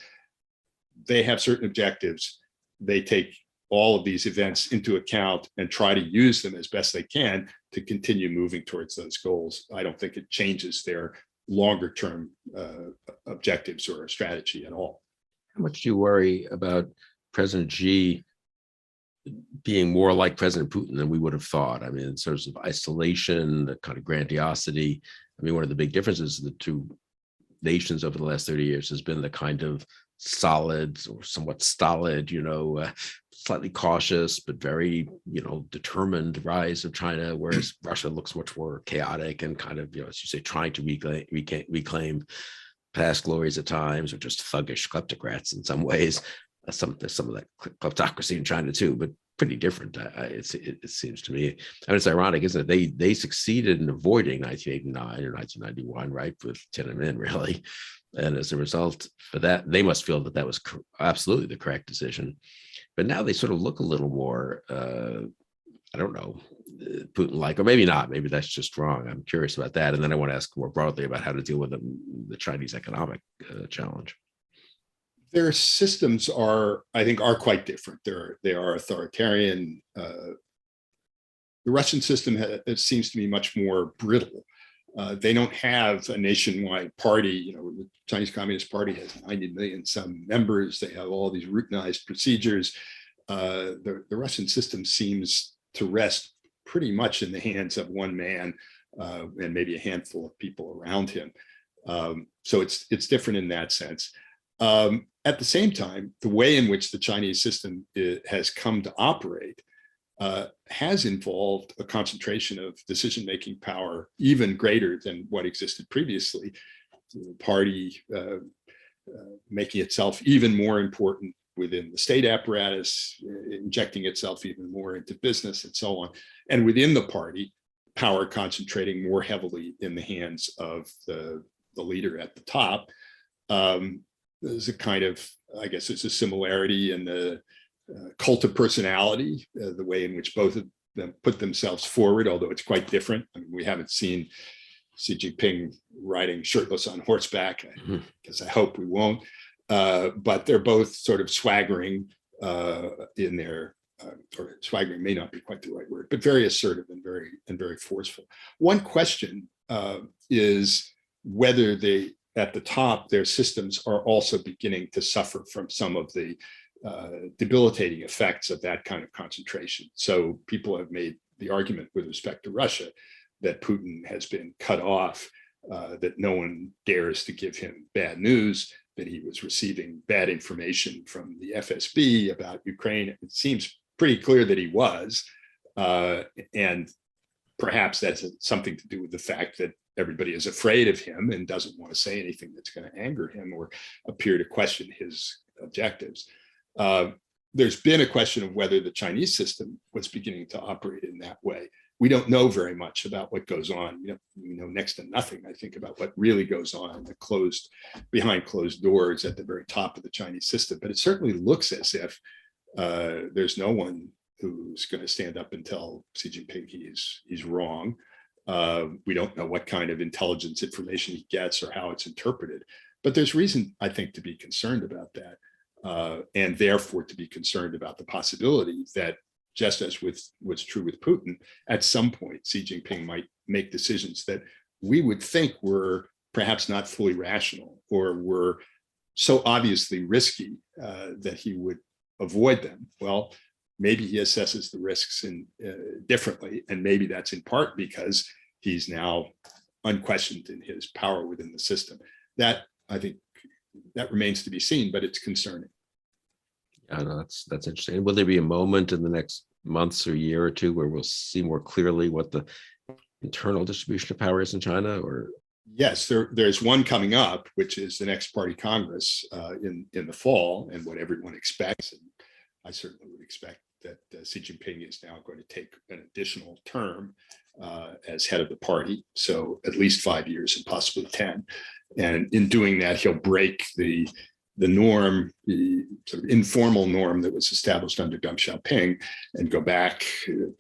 They have certain objectives. They take all of these events into account and try to use them as best they can to continue moving towards those goals. I don't think it changes their longer term objectives or strategy at all. How much do you worry about President Xi being more like President Putin than we would have thought? I mean, in terms of isolation, the kind of grandiosity. I mean, one of the big differences of the two nations over the last 30 years has been the kind of solid or somewhat stolid, slightly cautious, but very, determined rise of China, whereas Russia looks much more chaotic and kind of, as you say, trying to reclaim past glories at times, or just thuggish kleptocrats in some ways. Some of that kleptocracy in China too, but pretty different. It seems to me. I mean, it's ironic, isn't it? They succeeded in avoiding 1989 or 1991, right, with Tiananmen, really. And as a result for that, they must feel that was absolutely the correct decision. But now they sort of look a little more, I don't know, Putin-like, or maybe not. Maybe that's just wrong. I'm curious about that. And then I want to ask more broadly about how to deal with the Chinese economic challenge. Their systems are quite different. They are authoritarian. The Russian system it seems to me much more brittle. They don't have a nationwide party. The Chinese Communist Party has 90 million some members. They have all these routinized procedures. The Russian system seems to rest pretty much in the hands of one man and maybe a handful of people around him. So it's different in that sense. At the same time, the way in which the Chinese system has come to operate has involved a concentration of decision-making power even greater than what existed previously. The party making itself even more important within the state apparatus, injecting itself even more into business and so on. And within the party, power concentrating more heavily in the hands of the leader at the top. There's a kind of, I guess it's a similarity in the cult of personality, the way in which both of them put themselves forward, although it's quite different. I mean, we haven't seen Xi Jinping riding shirtless on horseback, because I hope we won't. But they're both sort of swaggering in their, or swaggering may not be quite the right word, but very assertive and very forceful. One question is whether at the top, their systems are also beginning to suffer from some of the debilitating effects of that kind of concentration. So people have made the argument with respect to Russia that Putin has been cut off, that no one dares to give him bad news, that he was receiving bad information from the FSB about Ukraine. It seems pretty clear that he was, and perhaps that's something to do with the fact that everybody is afraid of him and doesn't want to say anything that's going to anger him or appear to question his objectives. There's been a question of whether the Chinese system was beginning to operate in that way. We don't know very much about what goes on. We know next to nothing, I think, about what really goes on behind closed doors at the very top of the Chinese system. But it certainly looks as if there's no one who's going to stand up and tell Xi Jinping he's wrong. We don't know what kind of intelligence information he gets or how it's interpreted, but there's reason, I think, to be concerned about that, and therefore to be concerned about the possibility that, just as what's true with Putin, at some point Xi Jinping might make decisions that we would think were perhaps not fully rational or were so obviously risky that he would avoid them. Well, maybe he assesses the risks differently, and maybe that's in part because he's now unquestioned in his power within the system. That, I think, that remains to be seen, but it's concerning. I know that's interesting. Will there be a moment in the next months or year or two where we'll see more clearly what the internal distribution of power is in China? Or yes, there's one coming up, which is the next Party Congress in the fall, and what everyone expects, and I certainly would expect that Xi Jinping is now going to take an additional term as head of the party, so at least 5 years and possibly 10. And in doing that, he'll break the norm, the sort of informal norm that was established under Deng Xiaoping, and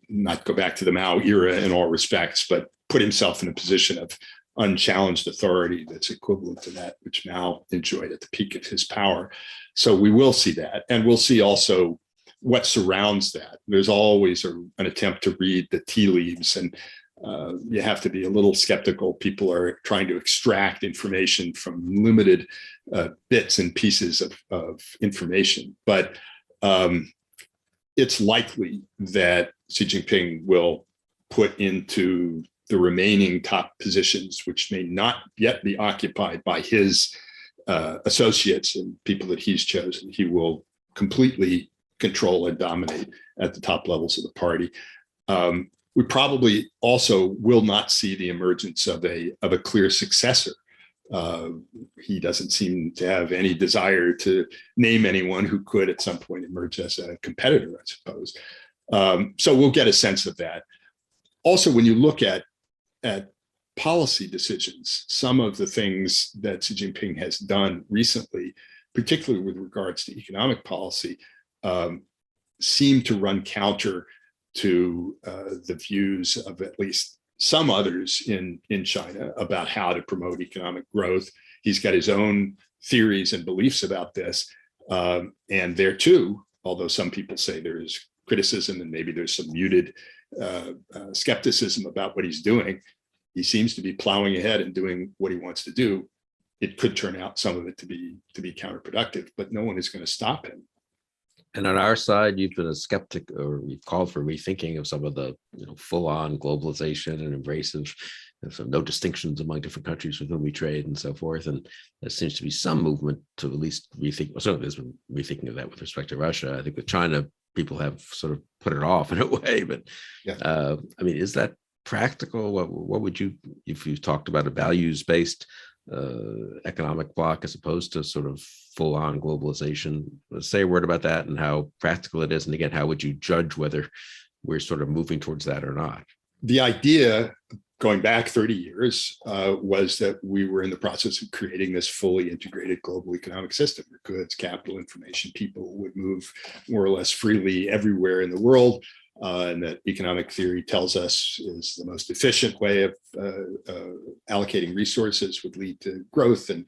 not go back to the Mao era in all respects, but put himself in a position of unchallenged authority that's equivalent to that which Mao enjoyed at the peak of his power. So we will see that, and we'll see also what surrounds that. There's always an attempt to read the tea leaves, and you have to be a little skeptical. People are trying to extract information from limited bits and pieces of information. But it's likely that Xi Jinping will put into the remaining top positions, which may not yet be occupied by his associates and people that he's chosen. He will completely control and dominate at the top levels of the party. We probably also will not see the emergence of a clear successor. He doesn't seem to have any desire to name anyone who could at some point emerge as a competitor, I suppose. So we'll get a sense of that. Also, when you look at policy decisions, some of the things that Xi Jinping has done recently, particularly with regards to economic policy, seem to run counter to the views of at least some others in China about how to promote economic growth. He's got his own theories and beliefs about this. And there too, although some people say there is criticism and maybe there's some muted skepticism about what he's doing, he seems to be plowing ahead and doing what he wants to do. It could turn out, some of it, to be counterproductive, but no one is going to stop him. And on our side, you've been a skeptic, or you've called for rethinking of some of the full-on globalization and embrace of no distinctions among different countries with whom we trade and so forth. And there seems to be some movement to at least rethink. Well, certainly there's been rethinking of that with respect to Russia. I think with China, people have sort of put it off in a way. But yeah. I mean, is that practical? What would you, if you talked about a values-based economic bloc as opposed to sort of full-on globalization, say a word about that and how practical it is, and again, how would you judge whether we're sort of moving towards that or not? The idea going back 30 years was that we were in the process of creating this fully integrated global economic system where goods, capital, information, people would move more or less freely everywhere in the world. And that economic theory tells us is the most efficient way of allocating resources would lead to growth and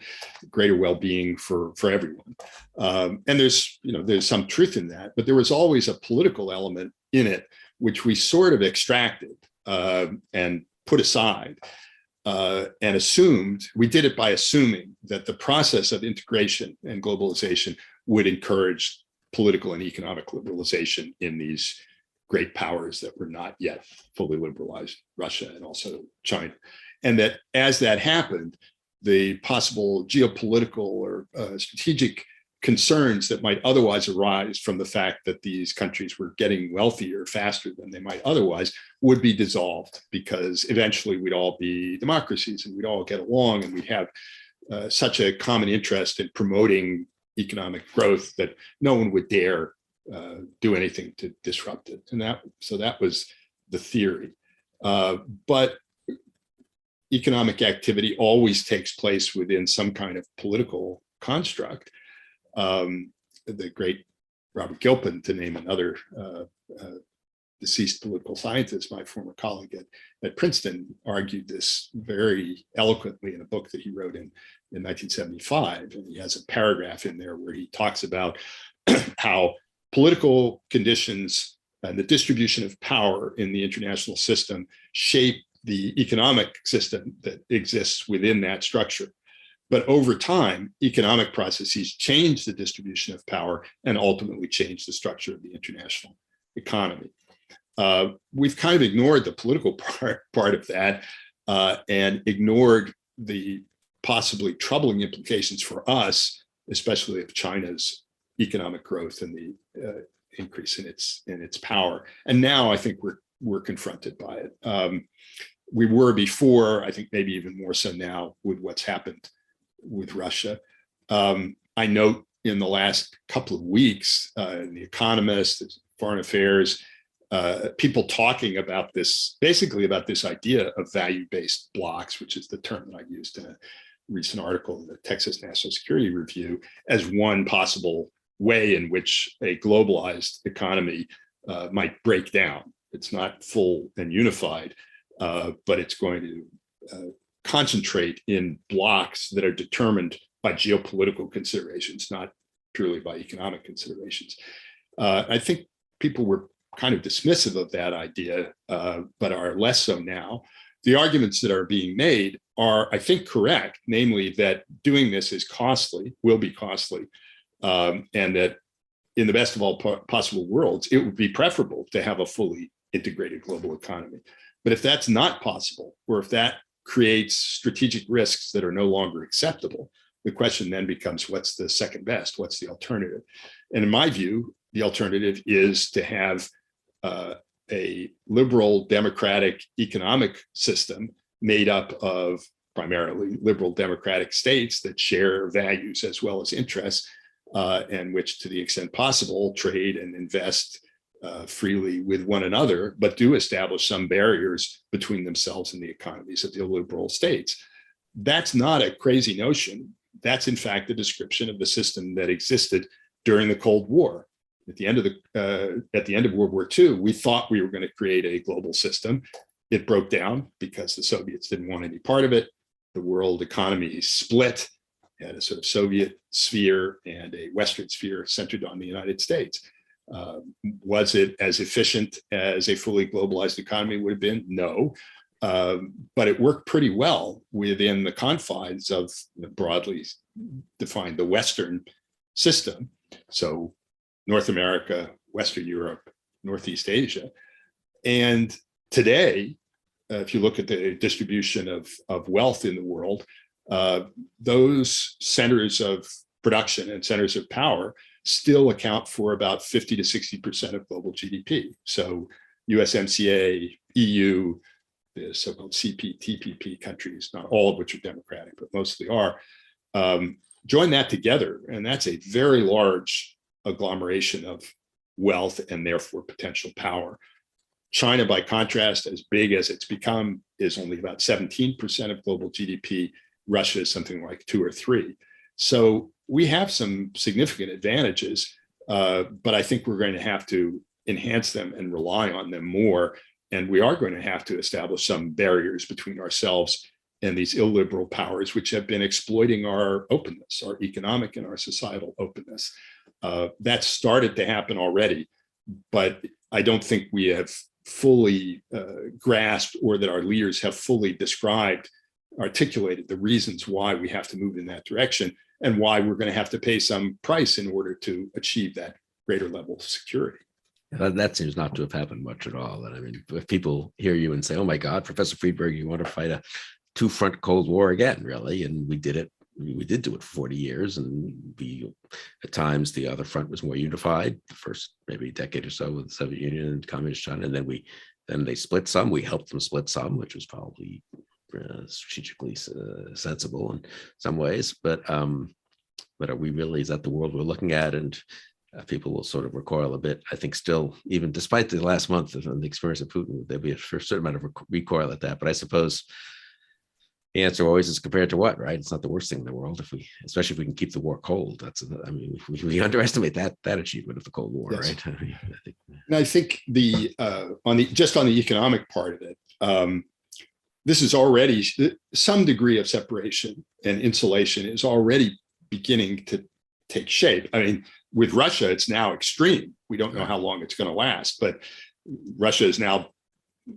greater well-being for everyone. And there's some truth in that, but there was always a political element in it, which we sort of extracted and put aside and assumed. We did it by assuming that the process of integration and globalization would encourage political and economic liberalization in these great powers that were not yet fully liberalized, Russia and also China. And that as that happened, the possible geopolitical or strategic concerns that might otherwise arise from the fact that these countries were getting wealthier faster than they might otherwise would be dissolved, because eventually we'd all be democracies and we'd all get along, and we'd have such a common interest in promoting economic growth that no one would dare do anything to disrupt it. And that was the theory. But economic activity always takes place within some kind of political construct. The great Robert Gilpin, to name another deceased political scientist, my former colleague at Princeton, argued this very eloquently in a book that he wrote in 1975. And he has a paragraph in there where he talks about how political conditions and the distribution of power in the international system shape the economic system that exists within that structure. But over time, economic processes change the distribution of power and ultimately change the structure of the international economy. We've kind of ignored the political part of that. and ignored the possibly troubling implications for us, especially of China's economic growth and the increase in its power. And now I think we're confronted by it. We were before, I think maybe even more so now with what's happened with Russia. I note in the last couple of weeks, in The Economist, Foreign Affairs, people talking about this, basically about this idea of value-based blocks, which is the term that I used in a recent article in the Texas National Security Review, as one possible way in which a globalized economy might break down. It's not full and unified, but it's going to concentrate in blocks that are determined by geopolitical considerations, not purely by economic considerations. I think people were kind of dismissive of that idea, but are less so now. The arguments that are being made are, I think, correct, namely that doing this is costly, will be costly, and that in the best of all possible worlds, it would be preferable to have a fully integrated global economy. But if that's not possible, or if that creates strategic risks that are no longer acceptable, the question then becomes, what's the second best? What's the alternative? And in my view, the alternative is to have a liberal democratic economic system made up of primarily liberal democratic states that share values as well as interests, and which, to the extent possible, trade and invest freely with one another, but do establish some barriers between themselves and the economies of the liberal states. That's not a crazy notion. That's in fact a description of the system that existed during the Cold War. At the end of World War II, we thought we were going to create a global system. It broke down because the Soviets didn't want any part of it. The world economy split, had a sort of Soviet sphere and a Western sphere centered on the United States. Was it as efficient as a fully globalized economy would have been? No. But it worked pretty well within the confines of the broadly defined the Western system. So North America, Western Europe, Northeast Asia. And today, if you look at the distribution of wealth in the world, those centers of production and centers of power still account for about 50 to 60% of global GDP. So USMCA, EU, the so-called CPTPP countries, not all of which are democratic, but mostly are, join that together, and that's a very large agglomeration of wealth and therefore potential power. China, by contrast, as big as it's become, is only about 17% of global GDP. Russia is something like 2 or 3. So we have some significant advantages, but I think we're going to have to enhance them and rely on them more. And we are going to have to establish some barriers between ourselves and these illiberal powers, which have been exploiting our openness, our economic and our societal openness. That's started to happen already, but I don't think we have fully grasped, or that our leaders have fully articulated the reasons why we have to move in that direction, and why we're going to have to pay some price in order to achieve that greater level of security. That seems not to have happened much at all. And I mean, if people hear you and say, oh my God, Professor Friedberg, you want to fight a two-front Cold War again, really? And we did it. We did do it for 40 years, and at times the other front was more unified. The first maybe decade or so with the Soviet Union and Communist China, and then they split some. We helped them split some, which was probably strategically sensible in some ways. But are we really? Is that the world we're looking at? And people will sort of recoil a bit. I think still, even despite the last month of the experience of Putin, there'll be a certain amount of recoil at that. But I suppose the answer always is compared to what, right? It's not the worst thing in the world, especially if we can keep the war cold. We underestimate that achievement of the Cold War, yes. Right? I think on the economic part of it, this is already some degree of separation and insulation is already beginning to take shape. I mean, with Russia, it's now extreme. We don't know how long it's going to last, but Russia is now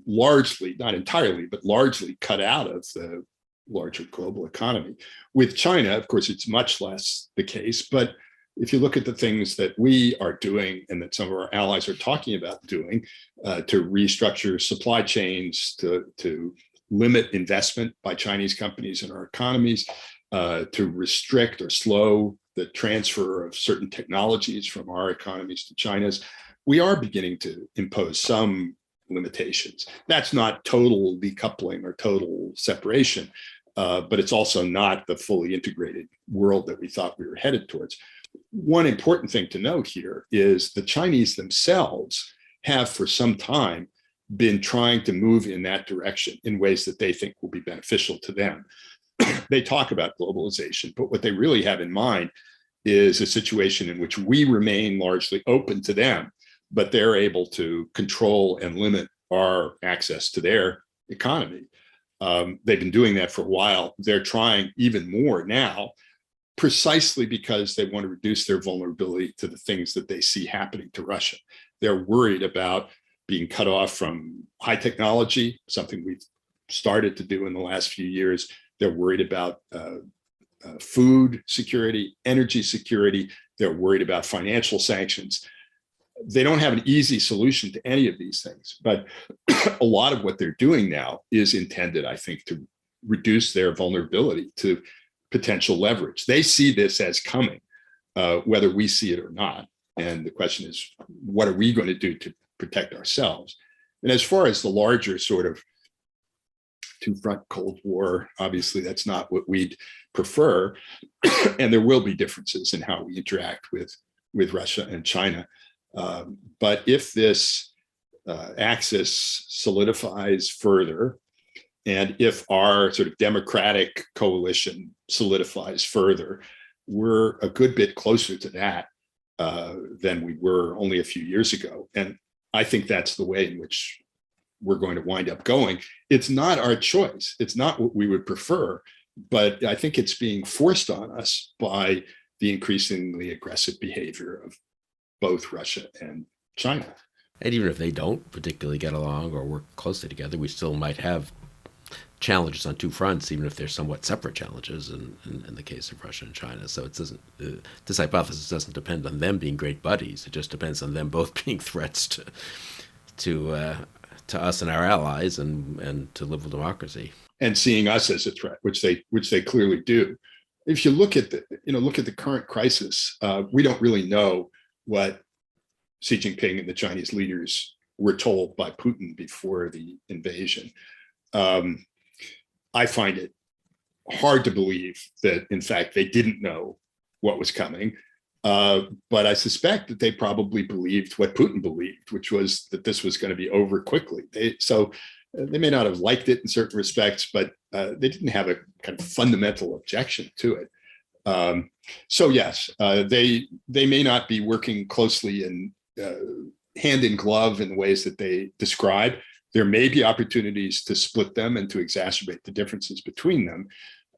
largely, not entirely, but largely cut out of the larger global economy. With China, of course, it's much less the case, but if you look at the things that we are doing and that some of our allies are talking about doing to restructure supply chains, to limit investment by Chinese companies in our economies, to restrict or slow the transfer of certain technologies from our economies to China's, we are beginning to impose some limitations. That's not total decoupling or total separation, but it's also not the fully integrated world that we thought we were headed towards. One important thing to note here is the Chinese themselves have for some time been trying to move in that direction in ways that they think will be beneficial to them. They talk about globalization, but what they really have in mind is a situation in which we remain largely open to them, but they're able to control and limit our access to their economy. They've been doing that for a while. They're trying even more now, precisely because they want to reduce their vulnerability to the things that they see happening to Russia. They're worried about being cut off from high technology, something we've started to do in the last few years. They're worried about food security, energy security. They're worried about financial sanctions. They don't have an easy solution to any of these things, but a lot of what they're doing now is intended, I think, to reduce their vulnerability to potential leverage. They see this as coming, whether we see it or not. And the question is, what are we going to do to protect ourselves? And as far as the larger sort of two-front Cold War, obviously that's not what we'd prefer. And there will be differences in how we interact with Russia and China. But if this axis solidifies further, and if our sort of democratic coalition solidifies further, we're a good bit closer to that than we were only a few years ago. And I think that's the way in which we're going to wind up going. It's not our choice. It's not what we would prefer, but I think it's being forced on us by the increasingly aggressive behavior of both Russia and China. And even if they don't particularly get along or work closely together, we still might have challenges on two fronts, even if they're somewhat separate challenges in the case of Russia and China. So it doesn't, this hypothesis doesn't depend on them being great buddies. It just depends on them both being threats to us and our allies and to liberal democracy. And seeing us as a threat, which they clearly do. If you look at the current crisis, we don't really know what Xi Jinping and the Chinese leaders were told by Putin before the invasion. I find it hard to believe that, in fact, they didn't know what was coming. But I suspect that they probably believed what Putin believed, which was that this was going to be over quickly. They may not have liked it in certain respects, but they didn't have a kind of fundamental objection to it. So yes, they may not be working closly and hand in glove in the ways that they describe. There may be opportunities to split them and to exacerbate the differences between them.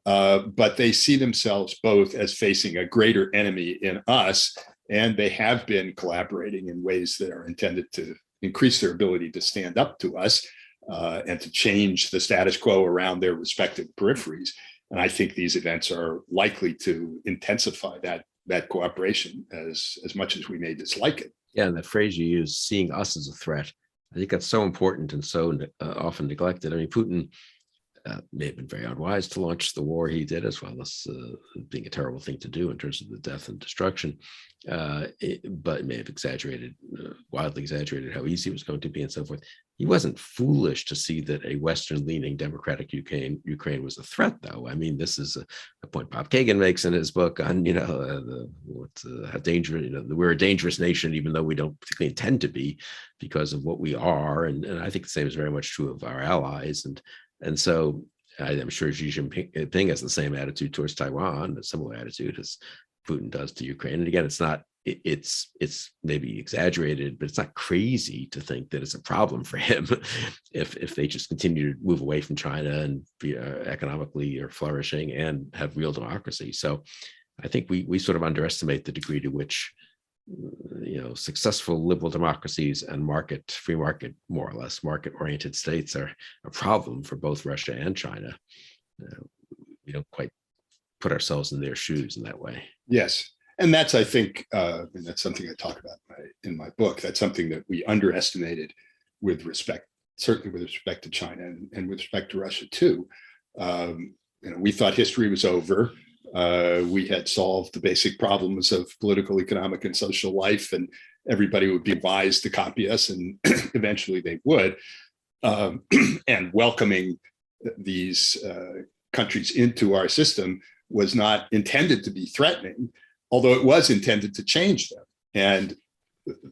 But they see themselves both as facing a greater enemy in us, and they have been collaborating in ways that are intended to increase their ability to stand up to us and to change the status quo around their respective peripheries. And I think these events are likely to intensify that cooperation as much as we may dislike it. Yeah, and that phrase you use, seeing us as a threat, I think that's so important and so often neglected. I mean, Putin may have been very unwise to launch the war he did, as well as being a terrible thing to do in terms of the death and destruction. But it may have wildly exaggerated how easy it was going to be and so forth. He wasn't foolish to see that a Western-leaning democratic Ukraine was a threat, though. I mean, this is a point Bob Kagan makes in his book on, how dangerous, we're a dangerous nation, even though we don't particularly intend to be because of what we are. And I think the same is very much true of our allies. And so I'm sure Xi Jinping has the same attitude towards Taiwan, a similar attitude as Putin does to Ukraine. And again, it's maybe exaggerated, but it's not crazy to think that it's a problem for him if they just continue to move away from China and be economically or flourishing and have real democracy. So I think we sort of underestimate the degree to which successful liberal democracies and free market, more or less market-oriented states are a problem for both Russia and China. We don't quite put ourselves in their shoes in that way. Yes. And that's, I think, and that's something I talk about in my book. That's something that we underestimated with respect certainly with respect to China and with respect to Russia too. We thought history was over. We had solved the basic problems of political, economic, and social life, and everybody would be advised to copy us, and eventually they would. And welcoming these countries into our system was not intended to be threatening, although it was intended to change them. And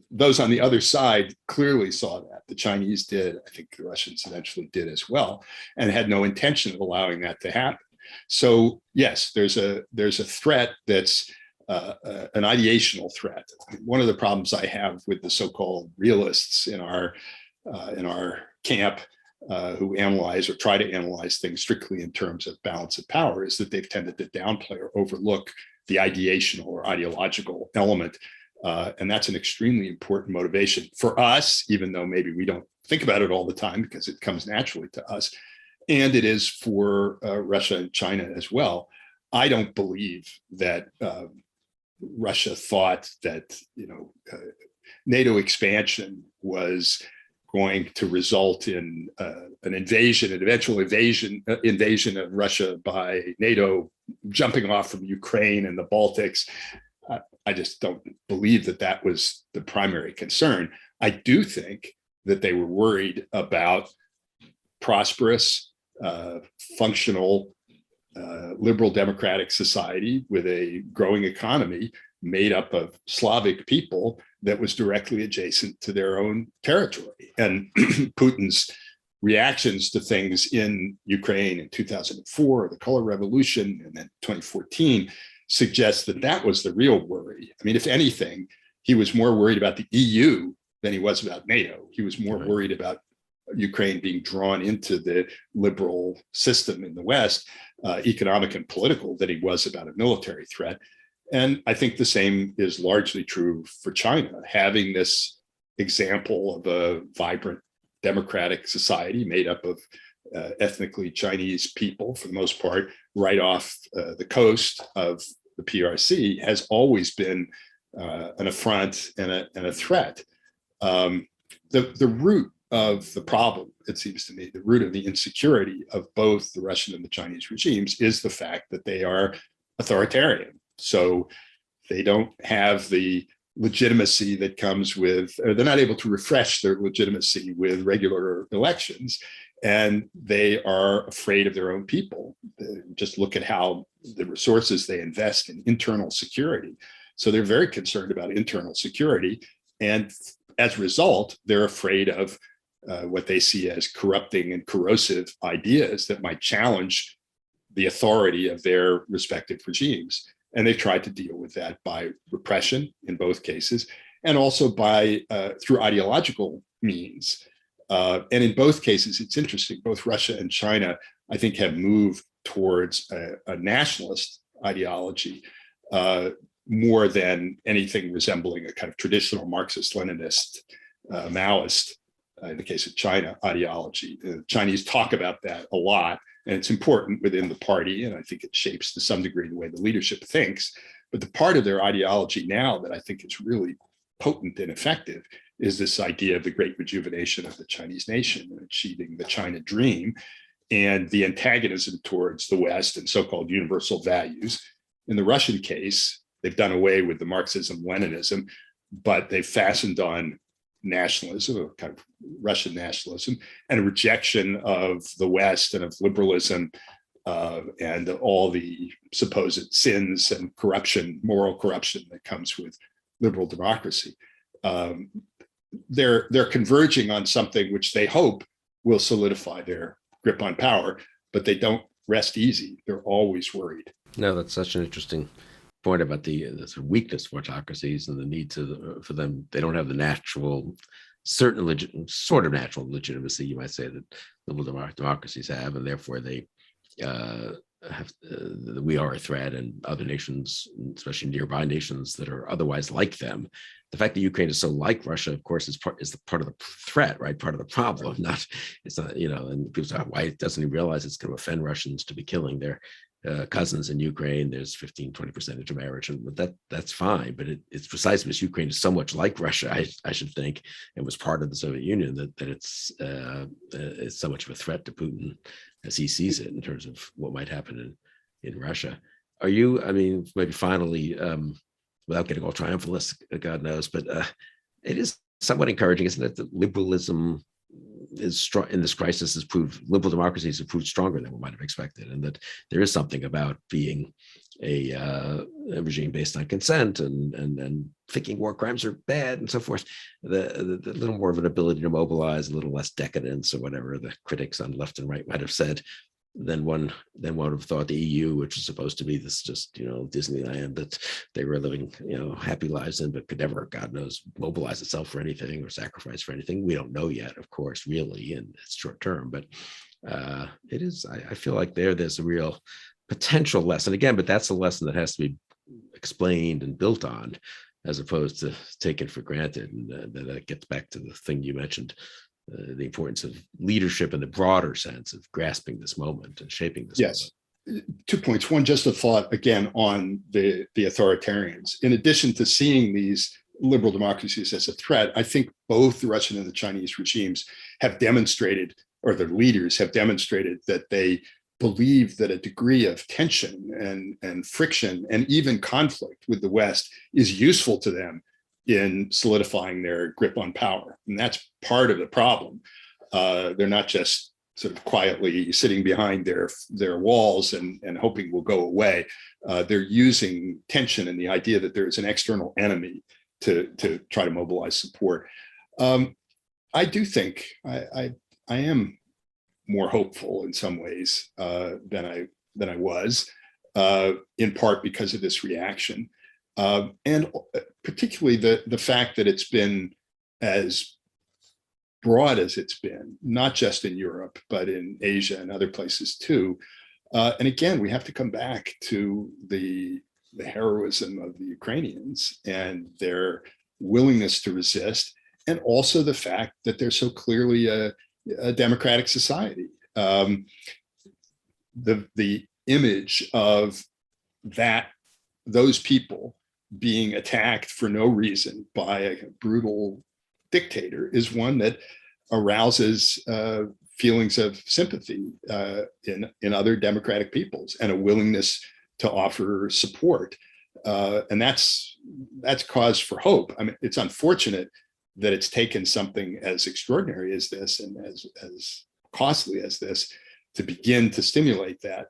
those on the other side clearly saw that. The Chinese did. I think the Russians eventually did as well, and had no intention of allowing that to happen. So yes, there's a threat that's an ideational threat. One of the problems I have with the so-called realists in our camp who analyze or try to analyze things strictly in terms of balance of power is that they've tended to downplay or overlook the ideational or ideological element. And that's an extremely important motivation for us, even though maybe we don't think about it all the time because it comes naturally to us. And it is for Russia and China as well. I don't believe that Russia thought that NATO expansion was going to result in an invasion, an eventual invasion of Russia by NATO, jumping off from Ukraine and the Baltics. I just don't believe that that was the primary concern. I do think that they were worried about prosperous, functional, liberal democratic society with a growing economy made up of Slavic people that was directly adjacent to their own territory. And Putin's reactions to things in Ukraine in 2004, the Color Revolution, and then 2014 suggests that that was the real worry. I mean, if anything, he was more worried about the EU than he was about NATO. He was more worried about Ukraine being drawn into the liberal system in the West, economic and political, than he was about a military threat. And I think the same is largely true for China. Having this example of a vibrant democratic society made up of ethnically Chinese people, for the most part, right off the coast of the PRC has always been an affront and a threat. The root of the problem, it seems to me, the root of the insecurity of both the Russian and the Chinese regimes is the fact that they are authoritarian. So they don't have the legitimacy that comes with, or they're not able to refresh their legitimacy with regular elections. And they are afraid of their own people. Just look at how the resources they invest in internal security. So they're very concerned about internal security. And as a result, they're afraid of what they see as corrupting and corrosive ideas that might challenge the authority of their respective regimes. And they've tried to deal with that by repression in both cases, and also by through ideological means. And in both cases, it's interesting, both Russia and China, I think, have moved towards a nationalist ideology more than anything resembling a kind of traditional Marxist-Leninist, Maoist, in the case of China, ideology. The Chinese talk about that a lot, and it's important within the party, and I think it shapes to some degree the way the leadership thinks. But the part of their ideology now that I think is really potent and effective is this idea of the great rejuvenation of the Chinese nation and achieving the China dream, and the antagonism towards the West and so-called universal values. In the Russian case, they've done away with the Marxism-Leninism, but they've fastened on nationalism, or kind of Russian nationalism, and a rejection of the West and of liberalism and all the supposed sins and corruption, moral corruption that comes with liberal democracy. They're converging on something which they hope will solidify their grip on power, but they don't rest easy. They're always worried. No, that's such an interesting point about the weakness of autocracies and the need for them. They don't have the natural, sort of natural legitimacy, you might say, that liberal democracies have, and therefore they we are a threat, and other nations, especially nearby nations that are otherwise like them. The fact that Ukraine is so like Russia, of course, is part of the threat, right? Part of the problem. It's not, and people say, why doesn't he realize it's going to offend Russians to be killing their cousins in Ukraine. There's 15-20% intermarriage, and that's fine. But it's precisely because Ukraine is so much like Russia, I should think, and was part of the Soviet Union, that it's so much of a threat to Putin as he sees it in terms of what might happen in Russia. Are you? I mean, maybe finally, without getting all triumphalist, God knows, but it is somewhat encouraging, isn't it, that liberalism is strong in this crisis has proved, liberal democracies have proved stronger than we might have expected, and that there is something about being a regime based on consent and thinking war crimes are bad and so forth, the little more of an ability to mobilize, a little less decadence, or whatever the critics on left and right might have said, than one would have thought the EU, which is supposed to be this just, Disneyland that they were living, happy lives in, but could never, God knows, mobilize itself for anything or sacrifice for anything. We don't know yet, of course, really, and it's short term, but it is, I feel like there's a real potential lesson again, but that's a lesson that has to be explained and built on, as opposed to taken for granted. And that gets back to the thing you mentioned, the importance of leadership in the broader sense of grasping this moment and shaping this moment. 2 points. One, just a thought again on the authoritarians. In addition to seeing these liberal democracies as a threat, I think both the Russian and the Chinese regimes have demonstrated, or their leaders have demonstrated, that they believe that a degree of tension and friction and even conflict with the West is useful to them in solidifying their grip on power. And that's part of the problem. They're not just sort of quietly sitting behind their walls and hoping will go away. They're using tension and the idea that there is an external enemy to try to mobilize support. I do think I am more hopeful in some ways than I was, in part because of this reaction. And particularly the fact that it's been as broad as it's been, not just in Europe, but in Asia and other places too. And again, we have to come back to the heroism of the Ukrainians and their willingness to resist, and also the fact that they're so clearly a democratic society. The image of those people being attacked for no reason by a brutal dictator is one that arouses feelings of sympathy in other democratic peoples, and a willingness to offer support. And that's cause for hope. I mean, it's unfortunate that it's taken something as extraordinary as this and as costly as this to begin to stimulate that.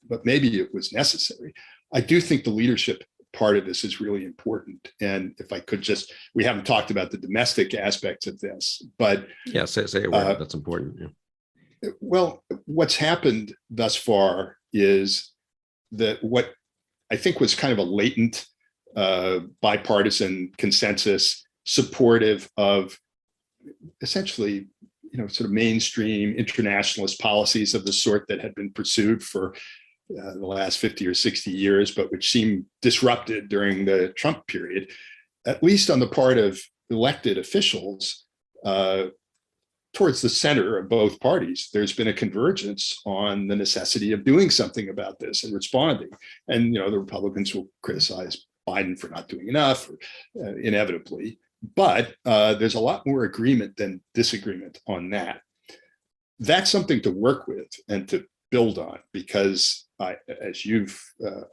But maybe it was necessary. I do think the leadership part of this is really important. And if I could we haven't talked about the domestic aspects of this, but yeah, say a word. That's important. Yeah. Well, what's happened thus far is that what I think was kind of a latent bipartisan consensus supportive of essentially, sort of mainstream internationalist policies of the sort that had been pursued for the last 50 or 60 years, but which seemed disrupted during the Trump period, at least on the part of elected officials towards the center of both parties. There's been a convergence on the necessity of doing something about this and responding. And, the Republicans will criticize Biden for not doing enough, inevitably. But there's a lot more agreement than disagreement on that. That's something to work with and to build on, because as you've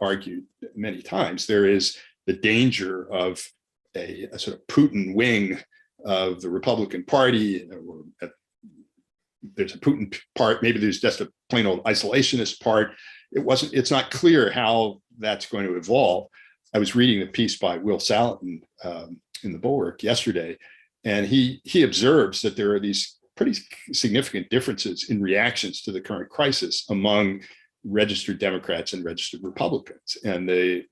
argued many times, there is the danger of a sort of Putin wing of the Republican Party. There's a Putin part, maybe there's just a plain old isolationist part. It's not clear how that's going to evolve. I was reading a piece by Will Salatin in the Bulwark yesterday, and he observes that there are these pretty significant differences in reactions to the current crisis among registered Democrats and registered Republicans. And the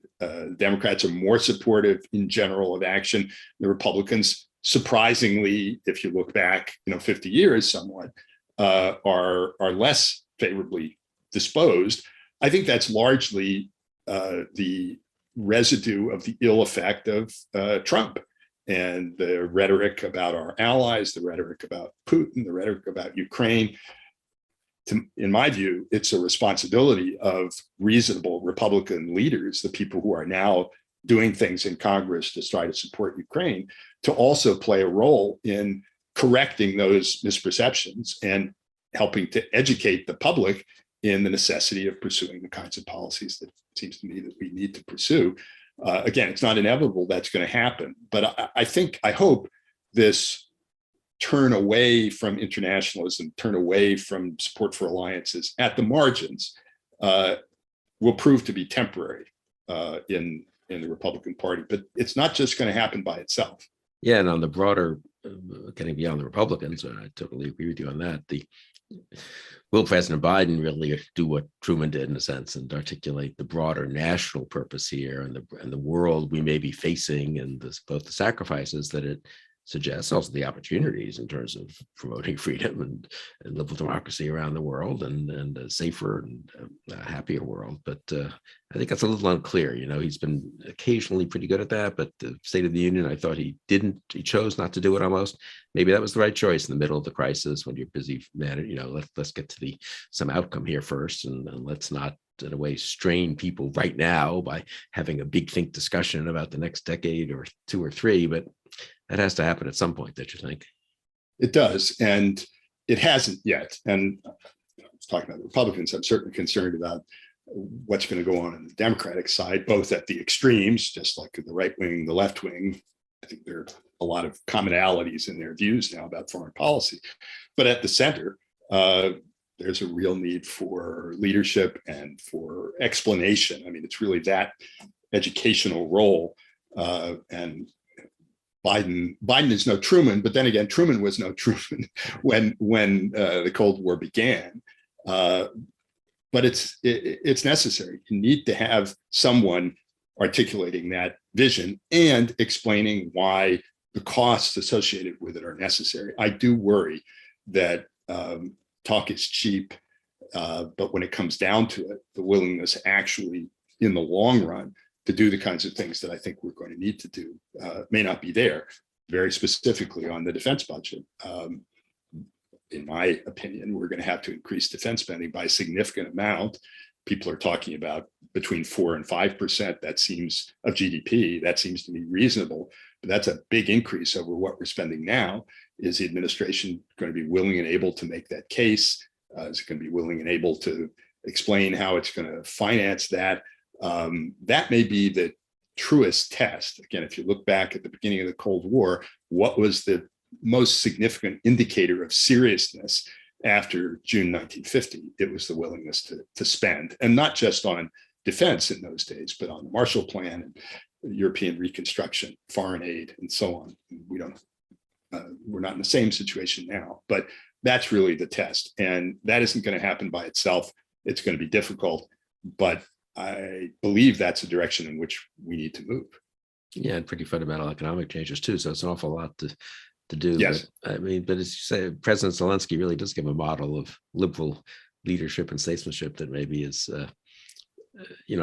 Democrats are more supportive in general of action. The Republicans, surprisingly, if you look back, 50 years somewhat, are less favorably disposed. I think that's largely the residue of the ill effect of Trump and the rhetoric about our allies, the rhetoric about Putin, the rhetoric about Ukraine. in my view, it's a responsibility of reasonable Republican leaders, the people who are now doing things in Congress to try to support Ukraine, to also play a role in correcting those misperceptions and helping to educate the public in the necessity of pursuing the kinds of policies that it seems to me that we need to pursue. Again, it's not inevitable that's going to happen, but I hope this turn away from internationalism, turn away from support for alliances at the margins will prove to be temporary in the Republican Party. But it's not just going to happen by itself. Yeah, and on the broader, getting beyond the Republicans, and I totally agree with you on that, will President Biden really do what Truman did in a sense and articulate the broader national purpose here and the world we may be facing and both the sacrifices that it suggests, also the opportunities in terms of promoting freedom and liberal democracy around the world and a safer and happier world. But I think that's a little unclear. He's been occasionally pretty good at that, but the State of the Union, I thought he chose not to do it almost. Maybe that was the right choice in the middle of the crisis when you're busy, let's get to some outcome here first, and let's not in a way strain people right now by having a big think discussion about the next decade or 2 or 3, but that has to happen at some point, don't you think? It does, and it hasn't yet. And I was talking about the Republicans. I'm certainly concerned about what's going to go on the Democratic side, both at the extremes, just like the right wing, the left wing. I think there are a lot of commonalities in their views now about foreign policy. But at the center, there's a real need for leadership and for explanation. I mean, it's really that educational role. And Biden is no Truman, but then again, Truman was no Truman when the Cold War began. But it's necessary. You need to have someone articulating that vision and explaining why the costs associated with it are necessary. I do worry that talk is cheap, but when it comes down to it, the willingness actually in the long run to do the kinds of things that I think we're going to need to do may not be there. Very specifically on the defense budget. In my opinion, we're going to have to increase defense spending by a significant amount. People are talking about between 4 and 5%. That seems of GDP. That seems to me reasonable, but that's a big increase over what we're spending now. Is the administration going to be willing and able to make that case? Is it going to be willing and able to explain how it's going to finance that? That may be the truest test. Again, if you look back at the beginning of the Cold War, what was the most significant indicator of seriousness after June 1950? It was the willingness to spend, and not just on defense in those days, but on the Marshall Plan and European reconstruction, foreign aid, and so on. We're not in the same situation now, but that's really the test. And that isn't going to happen by itself. It's going to be difficult, but I believe that's a direction in which we need to move. Yeah, and pretty fundamental economic changes too. So it's an awful lot to do. Yes. But as you say, President Zelensky really does give a model of liberal leadership and statesmanship that maybe is, I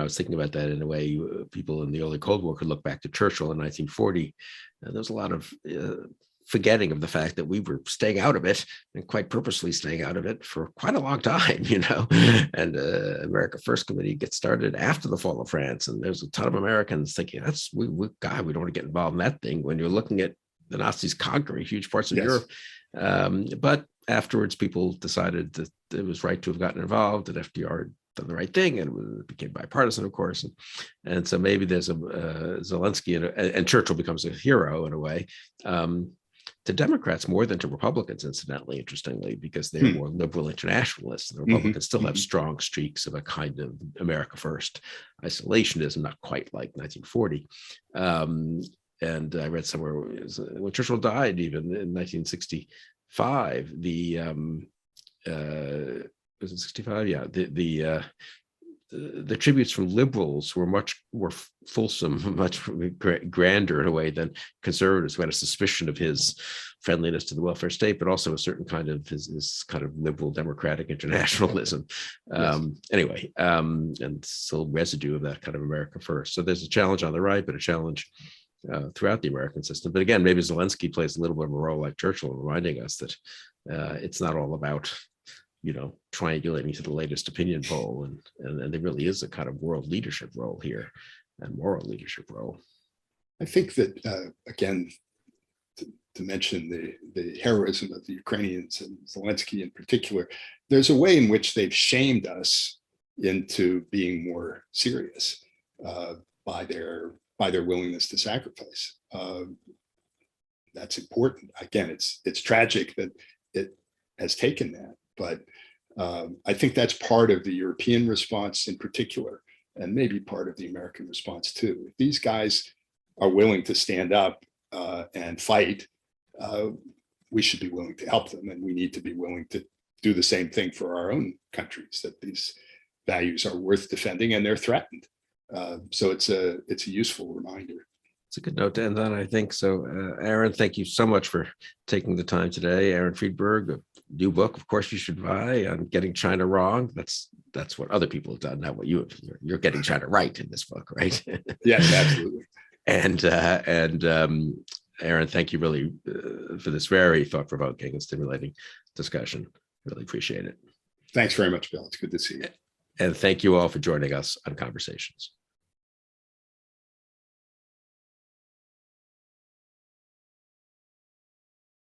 was thinking about that in a way. People in the early Cold War could look back to Churchill in 1940. There's a lot of forgetting of the fact that we were staying out of it, and quite purposely staying out of it for quite a long time, and America First Committee gets started after the fall of France. And there's a ton of Americans thinking we don't want to get involved in that thing when you're looking at the Nazis conquering huge parts of Europe. But afterwards, people decided that it was right to have gotten involved, that FDR had done the right thing, and it became bipartisan, of course. And so maybe there's a Zelensky, and Churchill becomes a hero in a way. To Democrats more than to Republicans, incidentally, interestingly, because they're more liberal internationalists. And the Republicans still have strong streaks of a kind of America First isolationism, not quite like 1940. And I read somewhere when Churchill died, even in 1965, was it 65? Yeah, the tributes from liberals were much more fulsome, much grander in a way than conservatives, who had a suspicion of his friendliness to the welfare state, but also a certain kind of his kind of liberal democratic internationalism. Anyway, and still residue of that kind of America First. So there's a challenge on the right, but a challenge throughout the American system. But again, maybe Zelensky plays a little bit of a role like Churchill, reminding us that it's not all about triangulating to the latest opinion poll, and there really is a kind of world leadership role here and moral leadership role. I think that again, to mention the heroism of the Ukrainians and Zelensky in particular, there's a way in which they've shamed us into being more serious by their willingness to sacrifice. That's important. Again, it's tragic that it has taken that, but I think that's part of the European response in particular, and maybe part of the American response too. If these guys are willing to stand up and fight, we should be willing to help them, and we need to be willing to do the same thing for our own countries, that these values are worth defending and they're threatened. So it's a useful reminder. It's a good note to end on, I think. So, Aaron, thank you so much for taking the time today. Aaron Friedberg, a new book, of course, you should buy on Getting China Wrong. That's what other people have done, not what you're getting China right in this book, right? Yes, absolutely. And Aaron, thank you really for this very thought-provoking and stimulating discussion. Really appreciate it. Thanks very much, Bill. It's good to see you. And thank you all for joining us on Conversations.